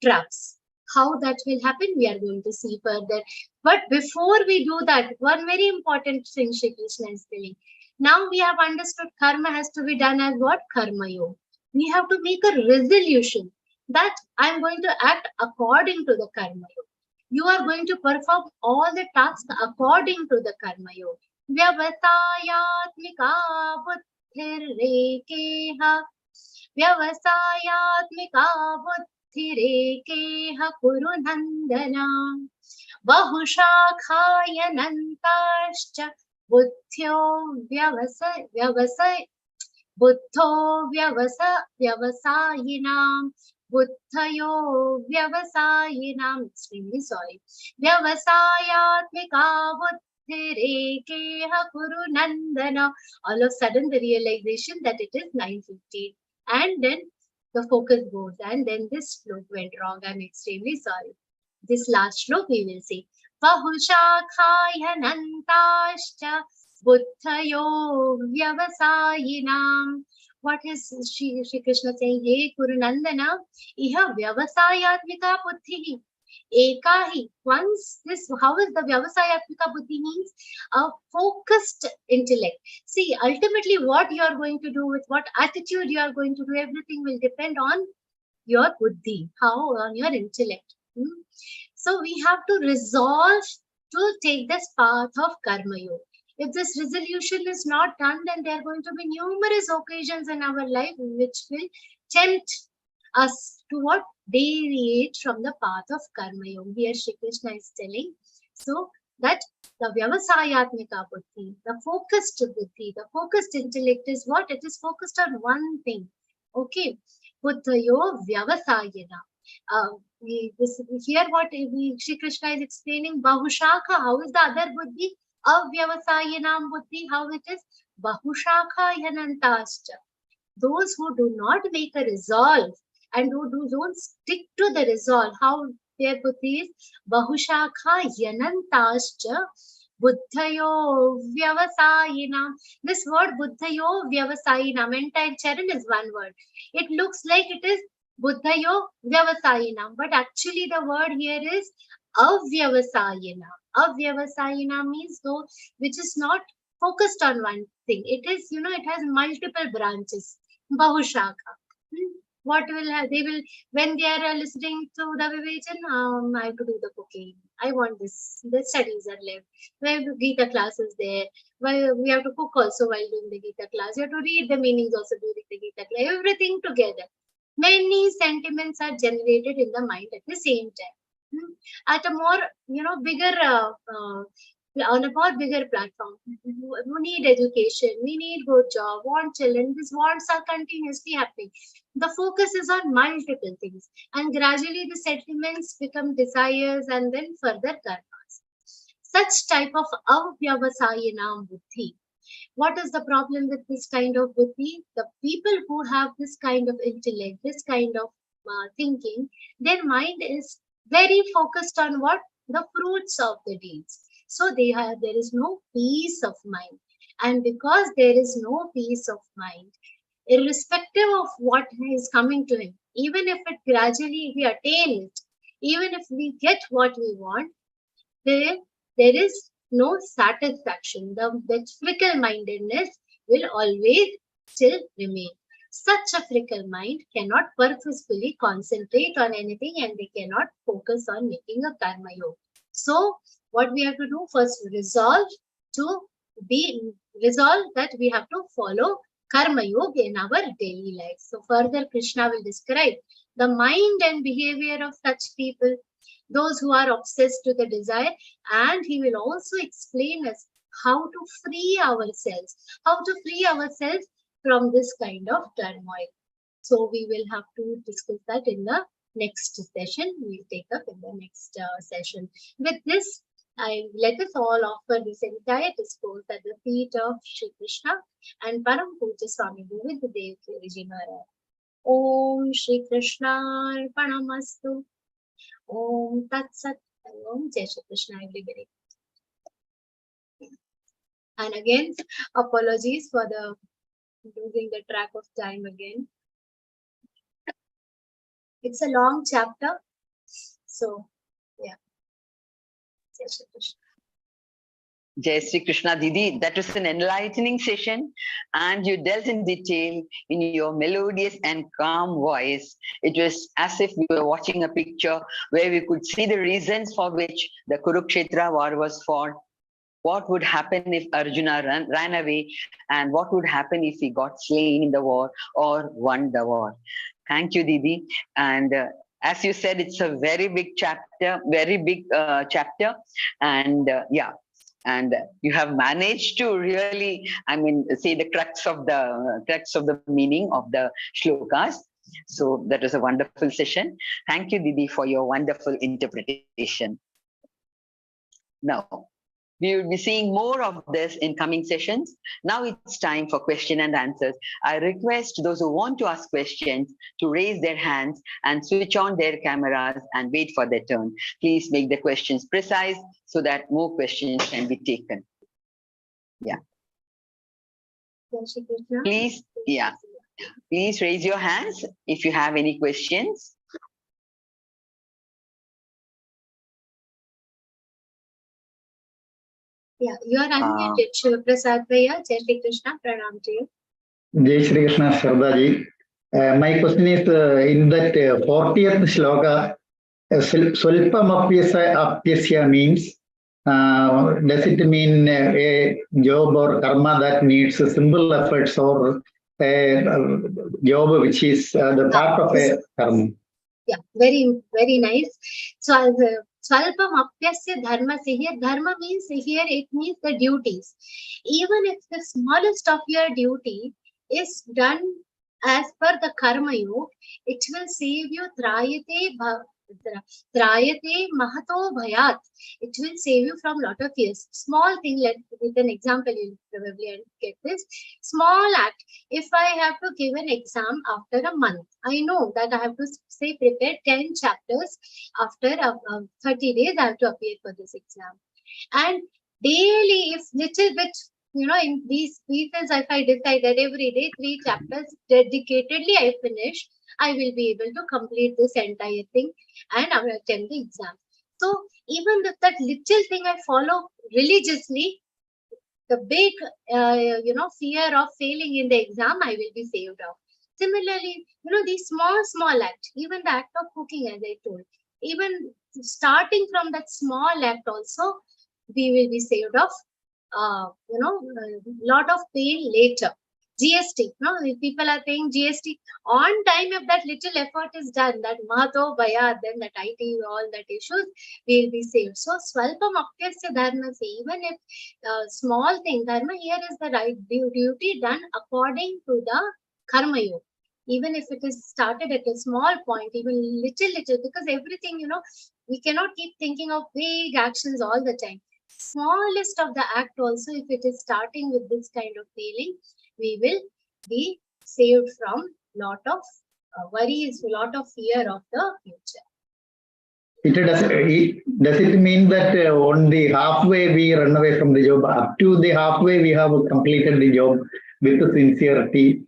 traps. How that will happen, we are going to see further. But before we do that, one very important thing Shri Krishna is telling. Now we have understood karma has to be done as what? Karma yoga. We have to make a resolution that I am going to act according to the karma yoga. You are going to perform all the tasks according to the karma yoga. Vyavasayatmika buddhirekeha. Vyavasayatmika buddhirekeha kuru nandana. Bahushakhayanantascha buddhyo vyavasay. Buddho vyavasayinam. Buddhayo vyavasayinam. Extremely sorry. Vyavasayatmika buddhirekeha kuru nandana. All of a sudden the realization that it is 9:15. And then the focus goes. And then this shlok went wrong. I'm extremely sorry. This last shlok we will see. Bahushakhayanantascha buddhayo vyavasayinam. What is Shri Krishna saying? Hey Kurunandana, iha vyavasayatmika buddhi. Ekahi. Once this, how is the vyavasayatmika buddhi means? A focused intellect. See, ultimately what you are going to do, with what attitude you are going to do, everything will depend on your buddhi, how on your intellect. So we have to resolve to take this path of karma yoga. If this resolution is not done, then there are going to be numerous occasions in our life which will tempt us to what? Deviate from the path of karma yoga. Here Shri Krishna is telling, so that the vyavasayatmika buddhi, the focused buddhi, the focused intellect is what? It is focused on one thing. Okay. Buddhayo vyavasayana. Here what Shri Krishna is explaining, Bahushaka, how is the other buddhi? Avyavasayanam buddhi, how it is? Bahushaka yanantascha. Those who do not make a resolve and who don't stick to the resolve, how their buddhi is? Bahushaka yanantascha buddhayo vyavasayinam. This word buddhayo vyavasayinam, entire charan is one word. It looks like it is buddhayo vyavasayinam, but actually the word here is avyavasayinam. Avyavasayinam means though which is not focused on one thing. It is, it has multiple branches. Bahushaka. What will have, they will, when they are listening to the Vivechan, I have to do the cooking. I want this. The studies are left. Where the Geeta class is there. Why we have to cook also while doing the Geeta class. You have to read the meanings also during the Geeta class. Everything together. Many sentiments are generated in the mind at the same time. At a more, bigger, on a more bigger platform. We need education, we need good job, want children. These wants are continuously happening. The focus is on multiple things, and gradually the sentiments become desires and then further karmas. Such type of avyavasayanam buddhi. What is the problem with this kind of buddhi? The people who have this kind of intellect, this kind of thinking, their mind is very focused on what? The fruits of the deeds. So there is no peace of mind. And because there is no peace of mind, irrespective of what is coming to him, even if it gradually we attain it, even if we get what we want, there is no satisfaction. The fickle-mindedness will always still remain. Such a fickle mind cannot purposefully concentrate on anything, and they cannot focus on making a karma yoga. So what we have to do first, resolve that we have to follow karma yoga in our daily life. So further Krishna will describe the mind and behavior of such people, those who are obsessed to the desire, and he will also explain us how to free ourselves from this kind of turmoil. So we will have to discuss that in the next session. We'll take up in the next session. With this, let us all offer this entire discourse at the feet of Shri Krishna and Param Puja Swami Vividadev Kiriji Maharaj. Om Shri Krishna Arpanamastu. Om Tat Sat. Om Jai Shri Krishna, everybody. And again, apologies for the losing the track of time again. It's a long chapter, so yeah. Jai Shri Krishna. Jai Shri Krishna Didi, that was an enlightening session, and you dealt in detail in your melodious and calm voice. It was as if we were watching a picture where we could see the reasons for which the Kurukshetra war was fought. What would happen if Arjuna ran away, and what would happen if he got slain in the war or won the war. Thank you, Didi. And as you said, it's a very big chapter, and yeah. And you have managed to really, say the crux of the meaning of the shlokas. So that was a wonderful session. Thank you, Didi, for your wonderful interpretation. Now, we will be seeing more of this in coming sessions. Now it's time for question and answers. I request those who want to ask questions to raise their hands and switch on their cameras and wait for their turn. Please make the questions precise so that more questions can be taken. Yeah. Please, yeah. Please raise your hands if you have any questions. Yeah, you are unmuted, Shiva Prasad Bhaiya. Jai Shri Krishna, pranam to you. Jai Shri Krishna, Shraddha ji. My question is in that 40th shloka, Swalpamapyasya means, does it mean a job or karma that needs simple efforts, or a job which is the part of a karma? Yeah, very, very nice. So, Swalpam Apyasya Dharma, here Dharma means, here it means the duties. Even if the smallest of your duty is done as per the karma yoga, it will save you Trayate Mahato Bhayat. It will save you from lot of fears. Small thing, with an example, you'll probably get this. Small act. If I have to give an exam after a month, I know that I have to say prepare 10 chapters. After 30 days, I have to appear for this exam. And daily, if little bit, in these pieces, if I decide that every day 3 chapters dedicatedly I finish, I will be able to complete this entire thing and I will attempt the exam. So even if that little thing I follow religiously, the big, fear of failing in the exam, I will be saved of. Similarly, these small act, even the act of cooking, as I told, even starting from that small act also, we will be saved of, lot of pain later. GST, if people are paying GST on time, if that little effort is done, that Mahato Bhaya, then that IT, all that issues, will be saved. So, Swalpam Apyasya Dharma, even if small thing, Dharma here is the right duty done according to the Karma Yoga. Even if it is started at a small point, even little, because everything, we cannot keep thinking of big actions all the time. Smallest of the act also, if it is starting with this kind of feeling, we will be saved from lot of worries, lot of fear of the future. Does it mean that on the halfway we run away from the job? Up to the halfway we have completed the job with sincerity.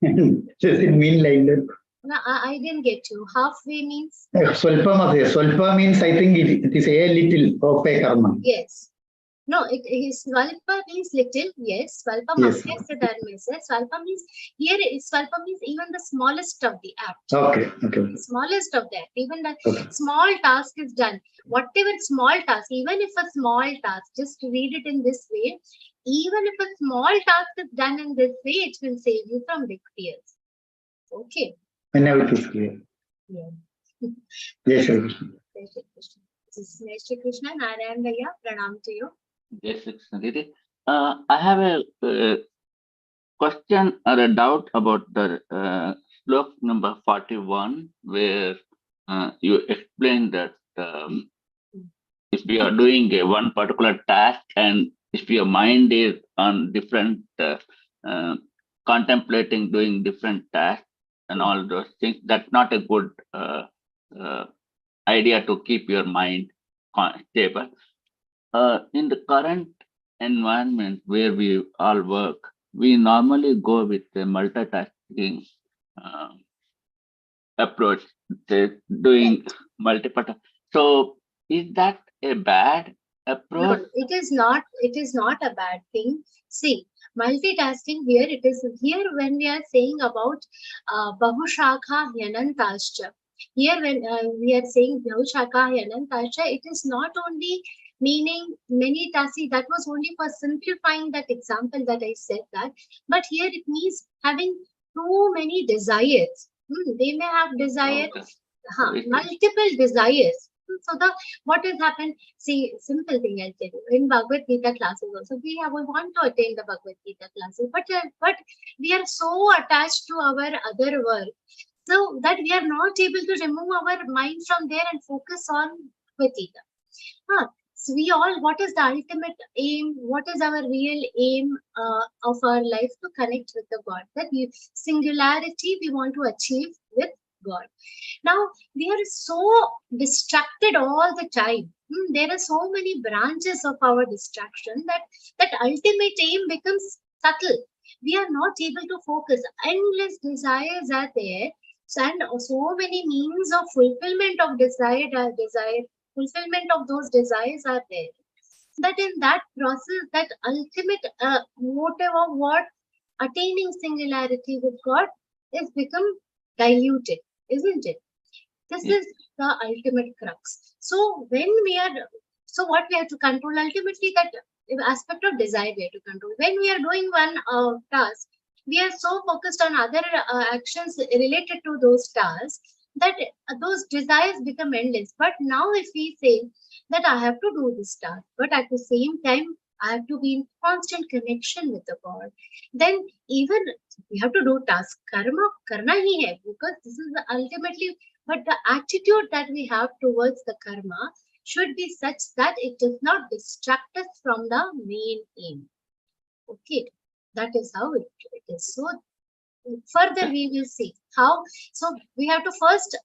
Does it mean like that? No, I didn't get you. Halfway means? Swalpa means, I think it is a little of a karma. Yes. No, it is Swalpa means little, yes. Swalpa Apyasya Dharma says. Swalpa means, here Swalpa means even the smallest of the act. Okay. Smallest of that. Even the small task is done. Whatever small task, even if a small task, just to read it in this way, even if a small task is done in this way, it will save you from big fears. Okay. And now it is clear. Yeah. Yes, sir. Jai Shri Krishna, Narayan Bhaiya, pranam to you. Yes, Didi. I have a question or a doubt about the slok number 41, where you explained that if we are doing one particular task and if your mind is on different, contemplating doing different tasks and all those things, that's not a good idea to keep your mind stable. In the current environment where we all work, we normally go with the multitasking approach, doing multiple. So, is that a bad approach? No, it is not. It is not a bad thing. See, multitasking here, it is here when we are saying about Bahushakha Hyanantascha. Here when we are saying Bahushakha Hyanantascha, it is not only meaning many tasks. That was only for simplifying that example that I said that. But here it means having too many desires. They may have desire, multiple desires. So what has happened? See, simple thing I'll tell you. In Bhagavad Gita classes also, we want to attend the Bhagavad Gita classes, but we are so attached to our other work, so that we are not able to remove our mind from there and focus on Bhagavad Gita. So we all, what is the ultimate aim? What is our real aim of our life? To connect with the God. That singularity we want to achieve with God. Now we are so distracted all the time. There are so many branches of our distraction that ultimate aim becomes subtle. We are not able to focus. Endless desires are there, and so many means of fulfillment of fulfillment of those desires are there. That in that process, that ultimate motive of what? Attaining singularity with God, is become diluted, isn't it? This is the ultimate crux. So when we are, so what we have to control ultimately, that aspect of desire we have to control. When we are doing one task, we are so focused on other actions related to those tasks that those desires become endless. But now if we say that I have to do this task, but at the same time I have to be in constant connection with the God, then even we have to do task, karma karna hi hai, because this is the ultimately, but the attitude that we have towards the karma should be such that it does not distract us from the main aim. Okay, that is how it is. So further we will see how. So we have to first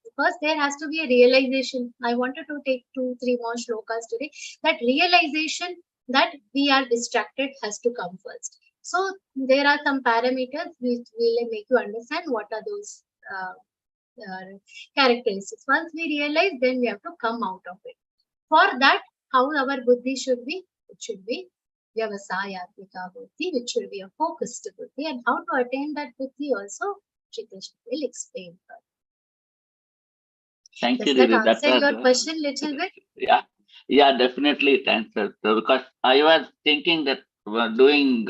there has to be a realization. I wanted to take 2-3 more shlokas today. That realization that we are distracted has to come first. So there are some parameters which will make you understand what are those characteristics. Once we realize, then we have to come out of it. For that, how our buddhi should be? It should be Vyavasayatmika buddhi, which should be a focused buddhi. And how to attain that buddhi also, Shri Krishna will explain further. Thank Does you, that Didi. answer your question little bit? Yeah, definitely it answers. So, because I was thinking that we're doing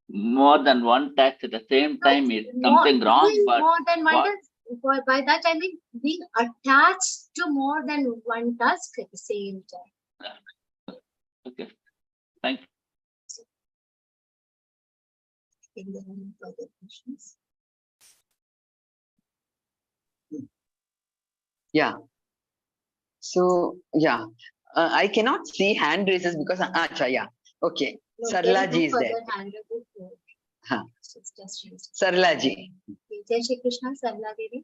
more than one task at the same time is something wrong. Doing But more than one what- task. By that I mean being attached to more than one task at the same time. Okay, thank you. If there are any further questions. Yeah. So, yeah, I cannot see hand raises because, acha, yeah. Okay. No, Sarla there ji no is further there. hand raised. Huh. It's just raised. Sarla ji. Jai Shri Krishna, Sarla Devi.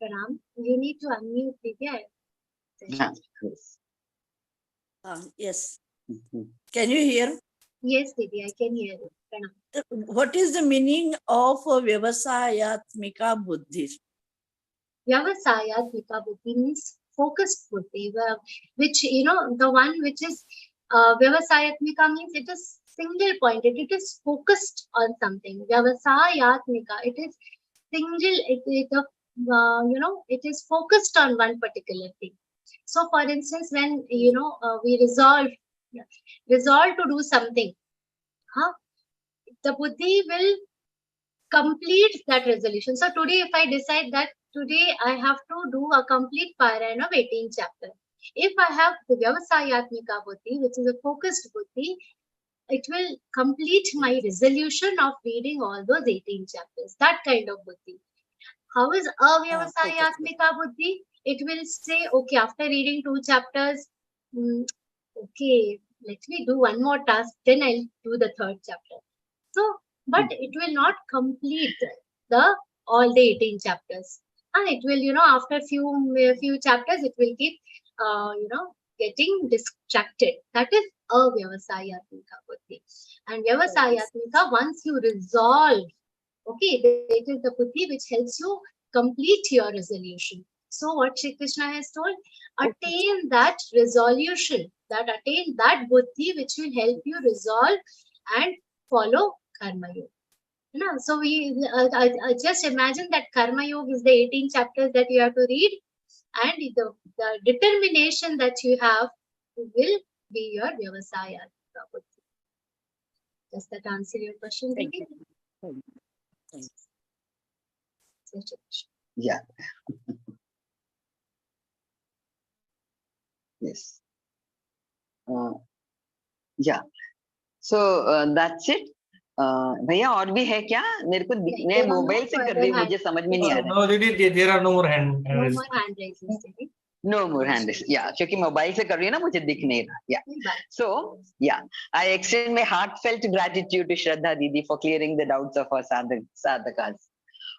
Pranam. You need to unmute, Divya. Huh. Yes. Yes. Mhm. Can you hear? Yes, Devi, I can hear you. Pranam. What is the meaning of Vyavasayatmika Buddhi? Vyavasayatmika buddhi means focused buddhi, which, you know, the one which is Vyavasayatmika means it is single pointed, it is focused on something. Vyavasayatmika, it is single, you know, it is focused on one particular thing. So, for instance, when, you know, we resolve to do something, the buddhi will complete that resolution. So today, if I decide that today I have to do a complete Parayana of 18 chapters, if I have the Vyavasayatmika buddhi, which is a focused buddhi, it will complete my resolution of reading all those 18 chapters. That kind of buddhi. How is Avyavasayatmika buddhi? It will say, okay, after reading 2 chapters, okay, let me do one more task, then I'll do the 3rd chapter. So, but it will not complete all the 18 chapters. It will, you know, after few chapters, it will keep, you know, getting distracted. That is Avyavasayatmika buddhi. And Vyavasayatmika, once you resolve, okay, it is the buddhi which helps you complete your resolution. So what Shri Krishna has told, attain that resolution, attain that buddhi which will help you resolve and follow Karma Yoga. You know, so I just imagine that Karma Yoga is the 18 chapters that you have to read, and the determination that you have will be your Vyavasayatmika buddhi. Does that answer your question, Devi? Yeah. Yes. Yeah. So that's it. भैया और भी है क्या? मेरे को मैं mobile से कर रही हूँ, मुझे समझ में नहीं आ रहा. No, Didi, there are no more hand No raises. more hand raises, Devi. No more hand raise. Yeah, क्योंकि मोबाइल से कर रही हूँ ना, मुझे दिख नहीं रहा. Yeah. So, yeah, I extend my heartfelt gratitude to Shraddha Didi for clearing the doubts of our sadhakas.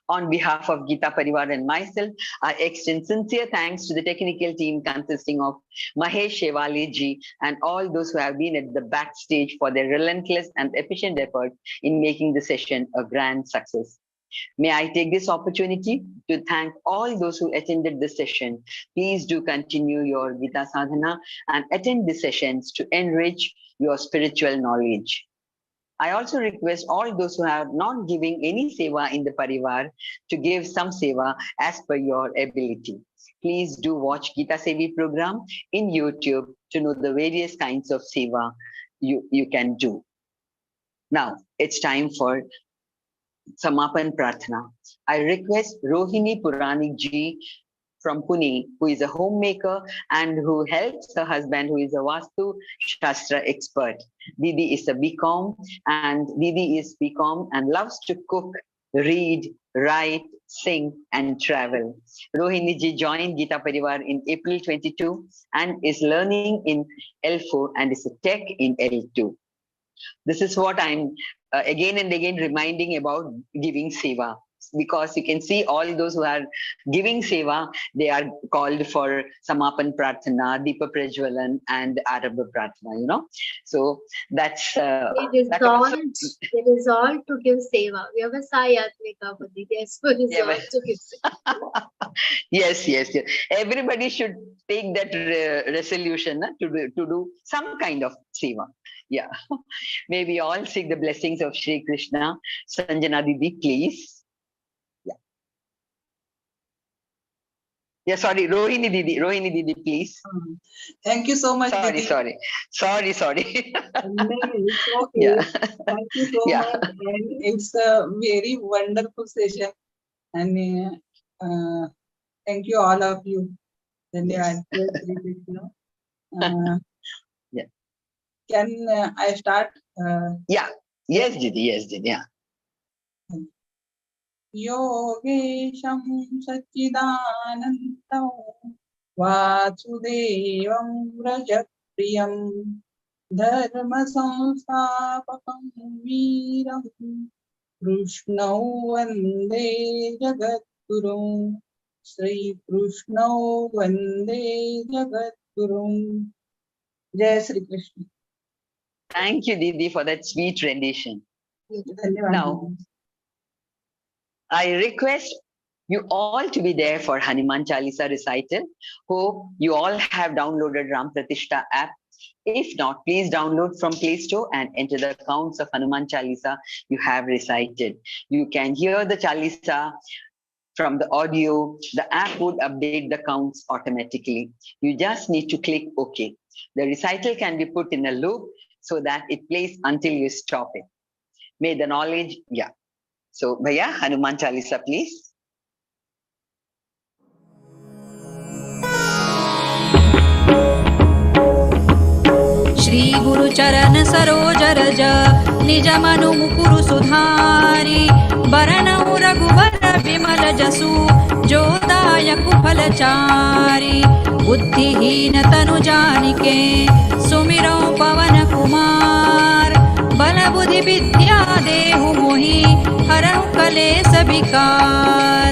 On behalf of Geeta Parivar and myself, I extend sincere thanks to the technical team consisting of Mahesh Shevali ji and all those who have been at the backstage for their relentless and efficient effort in making the session a grand success. May I take this opportunity to thank all those who attended this session. Please do continue your Gita sadhana and attend the sessions to enrich your spiritual knowledge. I also request all those who are not giving any seva in the parivar to give some seva as per your ability. Please do watch Geeta Sevi program in YouTube to know the various kinds of seva you can do. Now, it's time for Samapan Prarthana. I request Rohini Puranik ji from Pune, who is a homemaker and who helps her husband, who is a Vastu Shastra expert. Didi is a BCom and loves to cook, read, write, sing and travel. Rohini ji joined Geeta Parivar in April 22 and is learning in L4 and is a tech in L2. This is what I'm again and again reminding about giving seva, because you can see all those who are giving seva, they are called for Samapan Prarthana, Deepa Prajwalan and Arabha Prarthana, you know. So that's it is all to give seva. Vyavasayatmika buddhi. Yes, it is all to give seva. Yes. Everybody should take that resolution to do some kind of seva. Yeah. May we all seek the blessings of Shri Krishna. Sanjana Didi, please. Yeah, sorry, Rohini Didi, please. Thank you so much. Sorry. No, it's okay. Yeah. Thank you so much. And it's a very wonderful session. And thank you, all of you. Yes. Yeah. Can I start? Yeah. Yes, Didi. Yeah. योगेशं सच्चिदानन्दं वासुदेवं व्रजप्रियं धर्मसंस्थापकं वीरं कृष्णौ वन्दे जगद्गुरुं श्रीकृष्णौ वन्दे जगद्गुरुं. जय Shri Krishna. Thank you, Didi, for that sweet rendition. Now, I request you all to be there for Hanuman Chalisa recital. Hope you all have downloaded Ram Pratishta app. If not, please download from Play Store and enter the counts of Hanuman Chalisa you have recited. You can hear the Chalisa from the audio. The app would update the counts automatically. You just need to click OK. The recital can be put in a loop so that it plays until you stop it. May the knowledge, So, Bhaiya, Hanuman Chalisa, please. Shri गुरु चरण सरोज रज निज मनु मुकुरु सुधारी बरनउ रघुबर विमल जसु जो दायक फलचारी बुद्धिहीन तनु जानिके सुमिरौ पवन कुमार बल बुद्धि विद्या देहु मोहि हरहु कलेस विकार।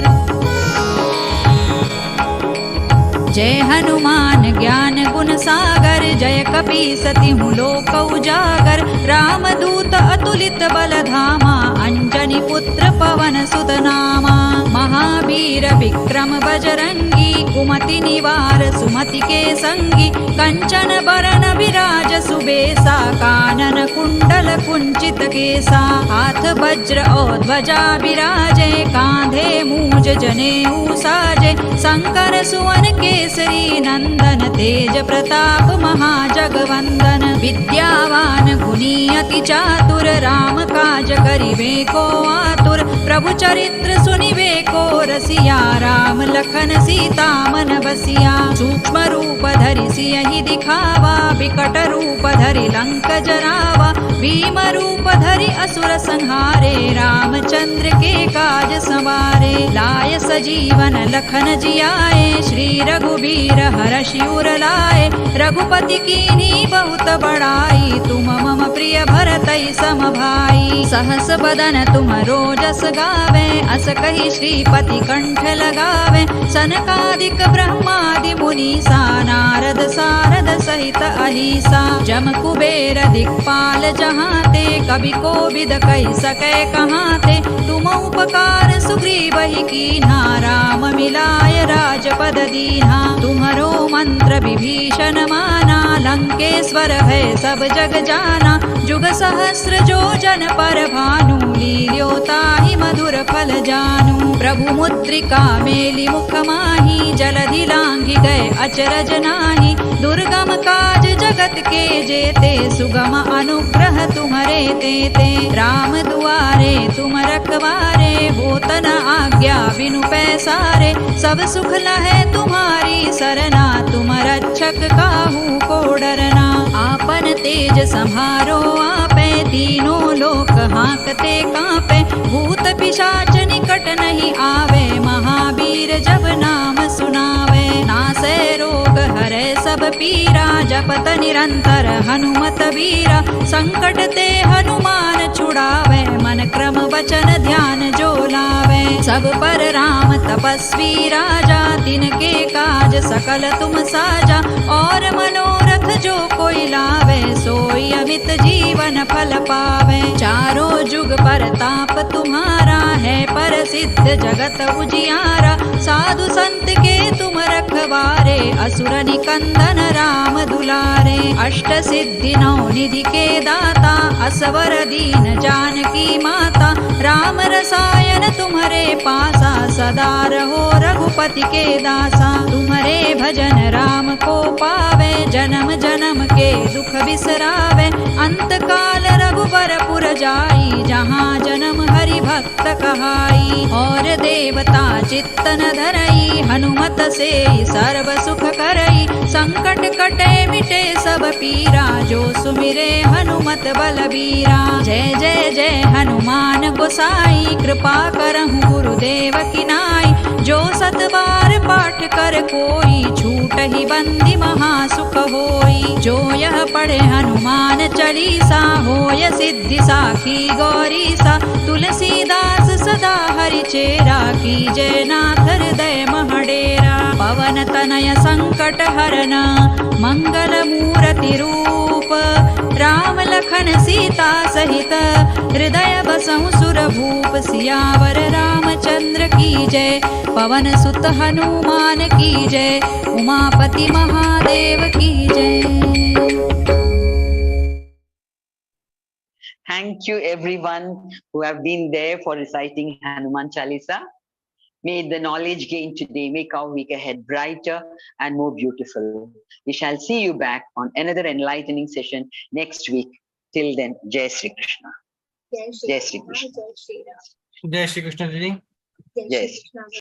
जय हनुमान ज्ञान गुण सागर जय कपीसतिहु लोक उजागर रामदूत अतुलित बल धामा अंजनी पुत्र पवन सुत नामा महावीर विक्रम बजरंगी कुमति निवार सुमति के संगी कंचन बरन विराज सुबेसा कानन कुंडल कुंचित केसा हाथ वज्र और ध्वजा विराजे कांधे मूज जनेऊ साजे शंकर सुवन केसरी नंदन तेज प्रताप महाजगवंदन विद्यावान गुणी अति चातुर राम काज करिबे को आतुर प्रभु चरित्र सुनिबे को रसिया राम लखन सीता मन बसिया सूक्ष्म रूप धरि सियहि दिखावा विकट रूप धरि लंक जरावा भीम रूप धरि असुर संहारे रामचंद्र के काज संवारे लाय सजीवन लखन जियाए श्री रघुबीर हरषि उर लाए रघुपति कीन्ही बहुत बड़ाई तुम मम प्रिय भरतहि सम भाई सहस बदन तुम रोजस गावे अस कहि श्रीपति कंठ लगावे सनकादिक ब्रह्मादि मुनीसा नारद सारद सहित अहिसा जम कुबेर दिक्पाल जहाते कवि कोविद कहि सकै कहाते तुम उपकार सुग्रीवहि कीन्हा राम मिलाय राजपद दीन्हा तुम्हरो मंत्र विभीषण माना लंकेश्वर है सब जग जाना जुग सहस्र सहस्रजो जन पर भानु लील्योता हि मधुर फल जानु प्रभु मुद्रिका मेली मुख माही जलधि लांघि गए अचरज नाही दुर्गम काज जगत के जेते सुगम अनुग्रह तुम्हारे तेते राम दुआरे तुम रखवारे होत न आज्ञा बिनु पैसारे सब सुख लहे तुम्हारी सरना तुम रक्षक काहू को डरना आपन तेज संहारो आपे तीनों लोक हांकते कांपे भूत पिशाच निकट नहीं आवे महावीर जब नाम सुनावे नासे रोग हरे सब पीरा जपत निरंतर हनुमत वीरा संकट ते हनुमान छुड़ावे मन क्रम वचन ध्यान जो लावे सब पर राम तपस्वी राजा तिनके काज सकल तुम साजा और मनोरथ जो कोई लावे सोई अमित जीवन फल पावे चारों जुग पर ताप तुम्हारा है पर सिद्ध जगत उजियारा साधु संत के तुम रखवारे असुर निकंदन राम दुलारे अष्ट सिद्धि नौ निधि के दाता असवर दीन जानकी माता राम रसायन तुम्हारे पासा सदा रहो रघुपति के दासा तुम्हारे भजन राम को पावे जन्म जन्म के दुख बिसरावे अंत काल रघुबर पुर जाई जहाँ जन्म हरि भक्त कहाई और देवता चित्तन धरई हनुमत से सर्व सुख करई संकट कटे मिटे सब पीरा जो सुमिरे हनुमत बलबीरा जय जय जय हनुमान गोसाई कृपा करहु गुरुदेव की नाई जो सत बार पाठ कर कोई छूट ही बंदी महासुख होई जो यह पढ़े हनुमान चालीसा होय सिद्धि साखी गौरीसा तुलसीदास सदा हरि चेरा की जय नाथ हृदय महडेरा पवन तनय संकट हरना मंगल मूर्ति रूप राम लखन सीता सहित हृदय बसहु सुर भूप सियावर रामचंद्र की जय पवन सुत हनुमान की जय उमापति महादेव की जय। Thank you everyone who have been there for reciting Hanuman Chalisa. May the knowledge gained today make our week ahead brighter and more beautiful. We shall see you back on another enlightening session next week. Till then, Jai Shri Krishna. Jai Shri Jai Shri Krishna. Jai Shri Ram. Jai Shri Krishna ji. Jai Jai Shri Krishna.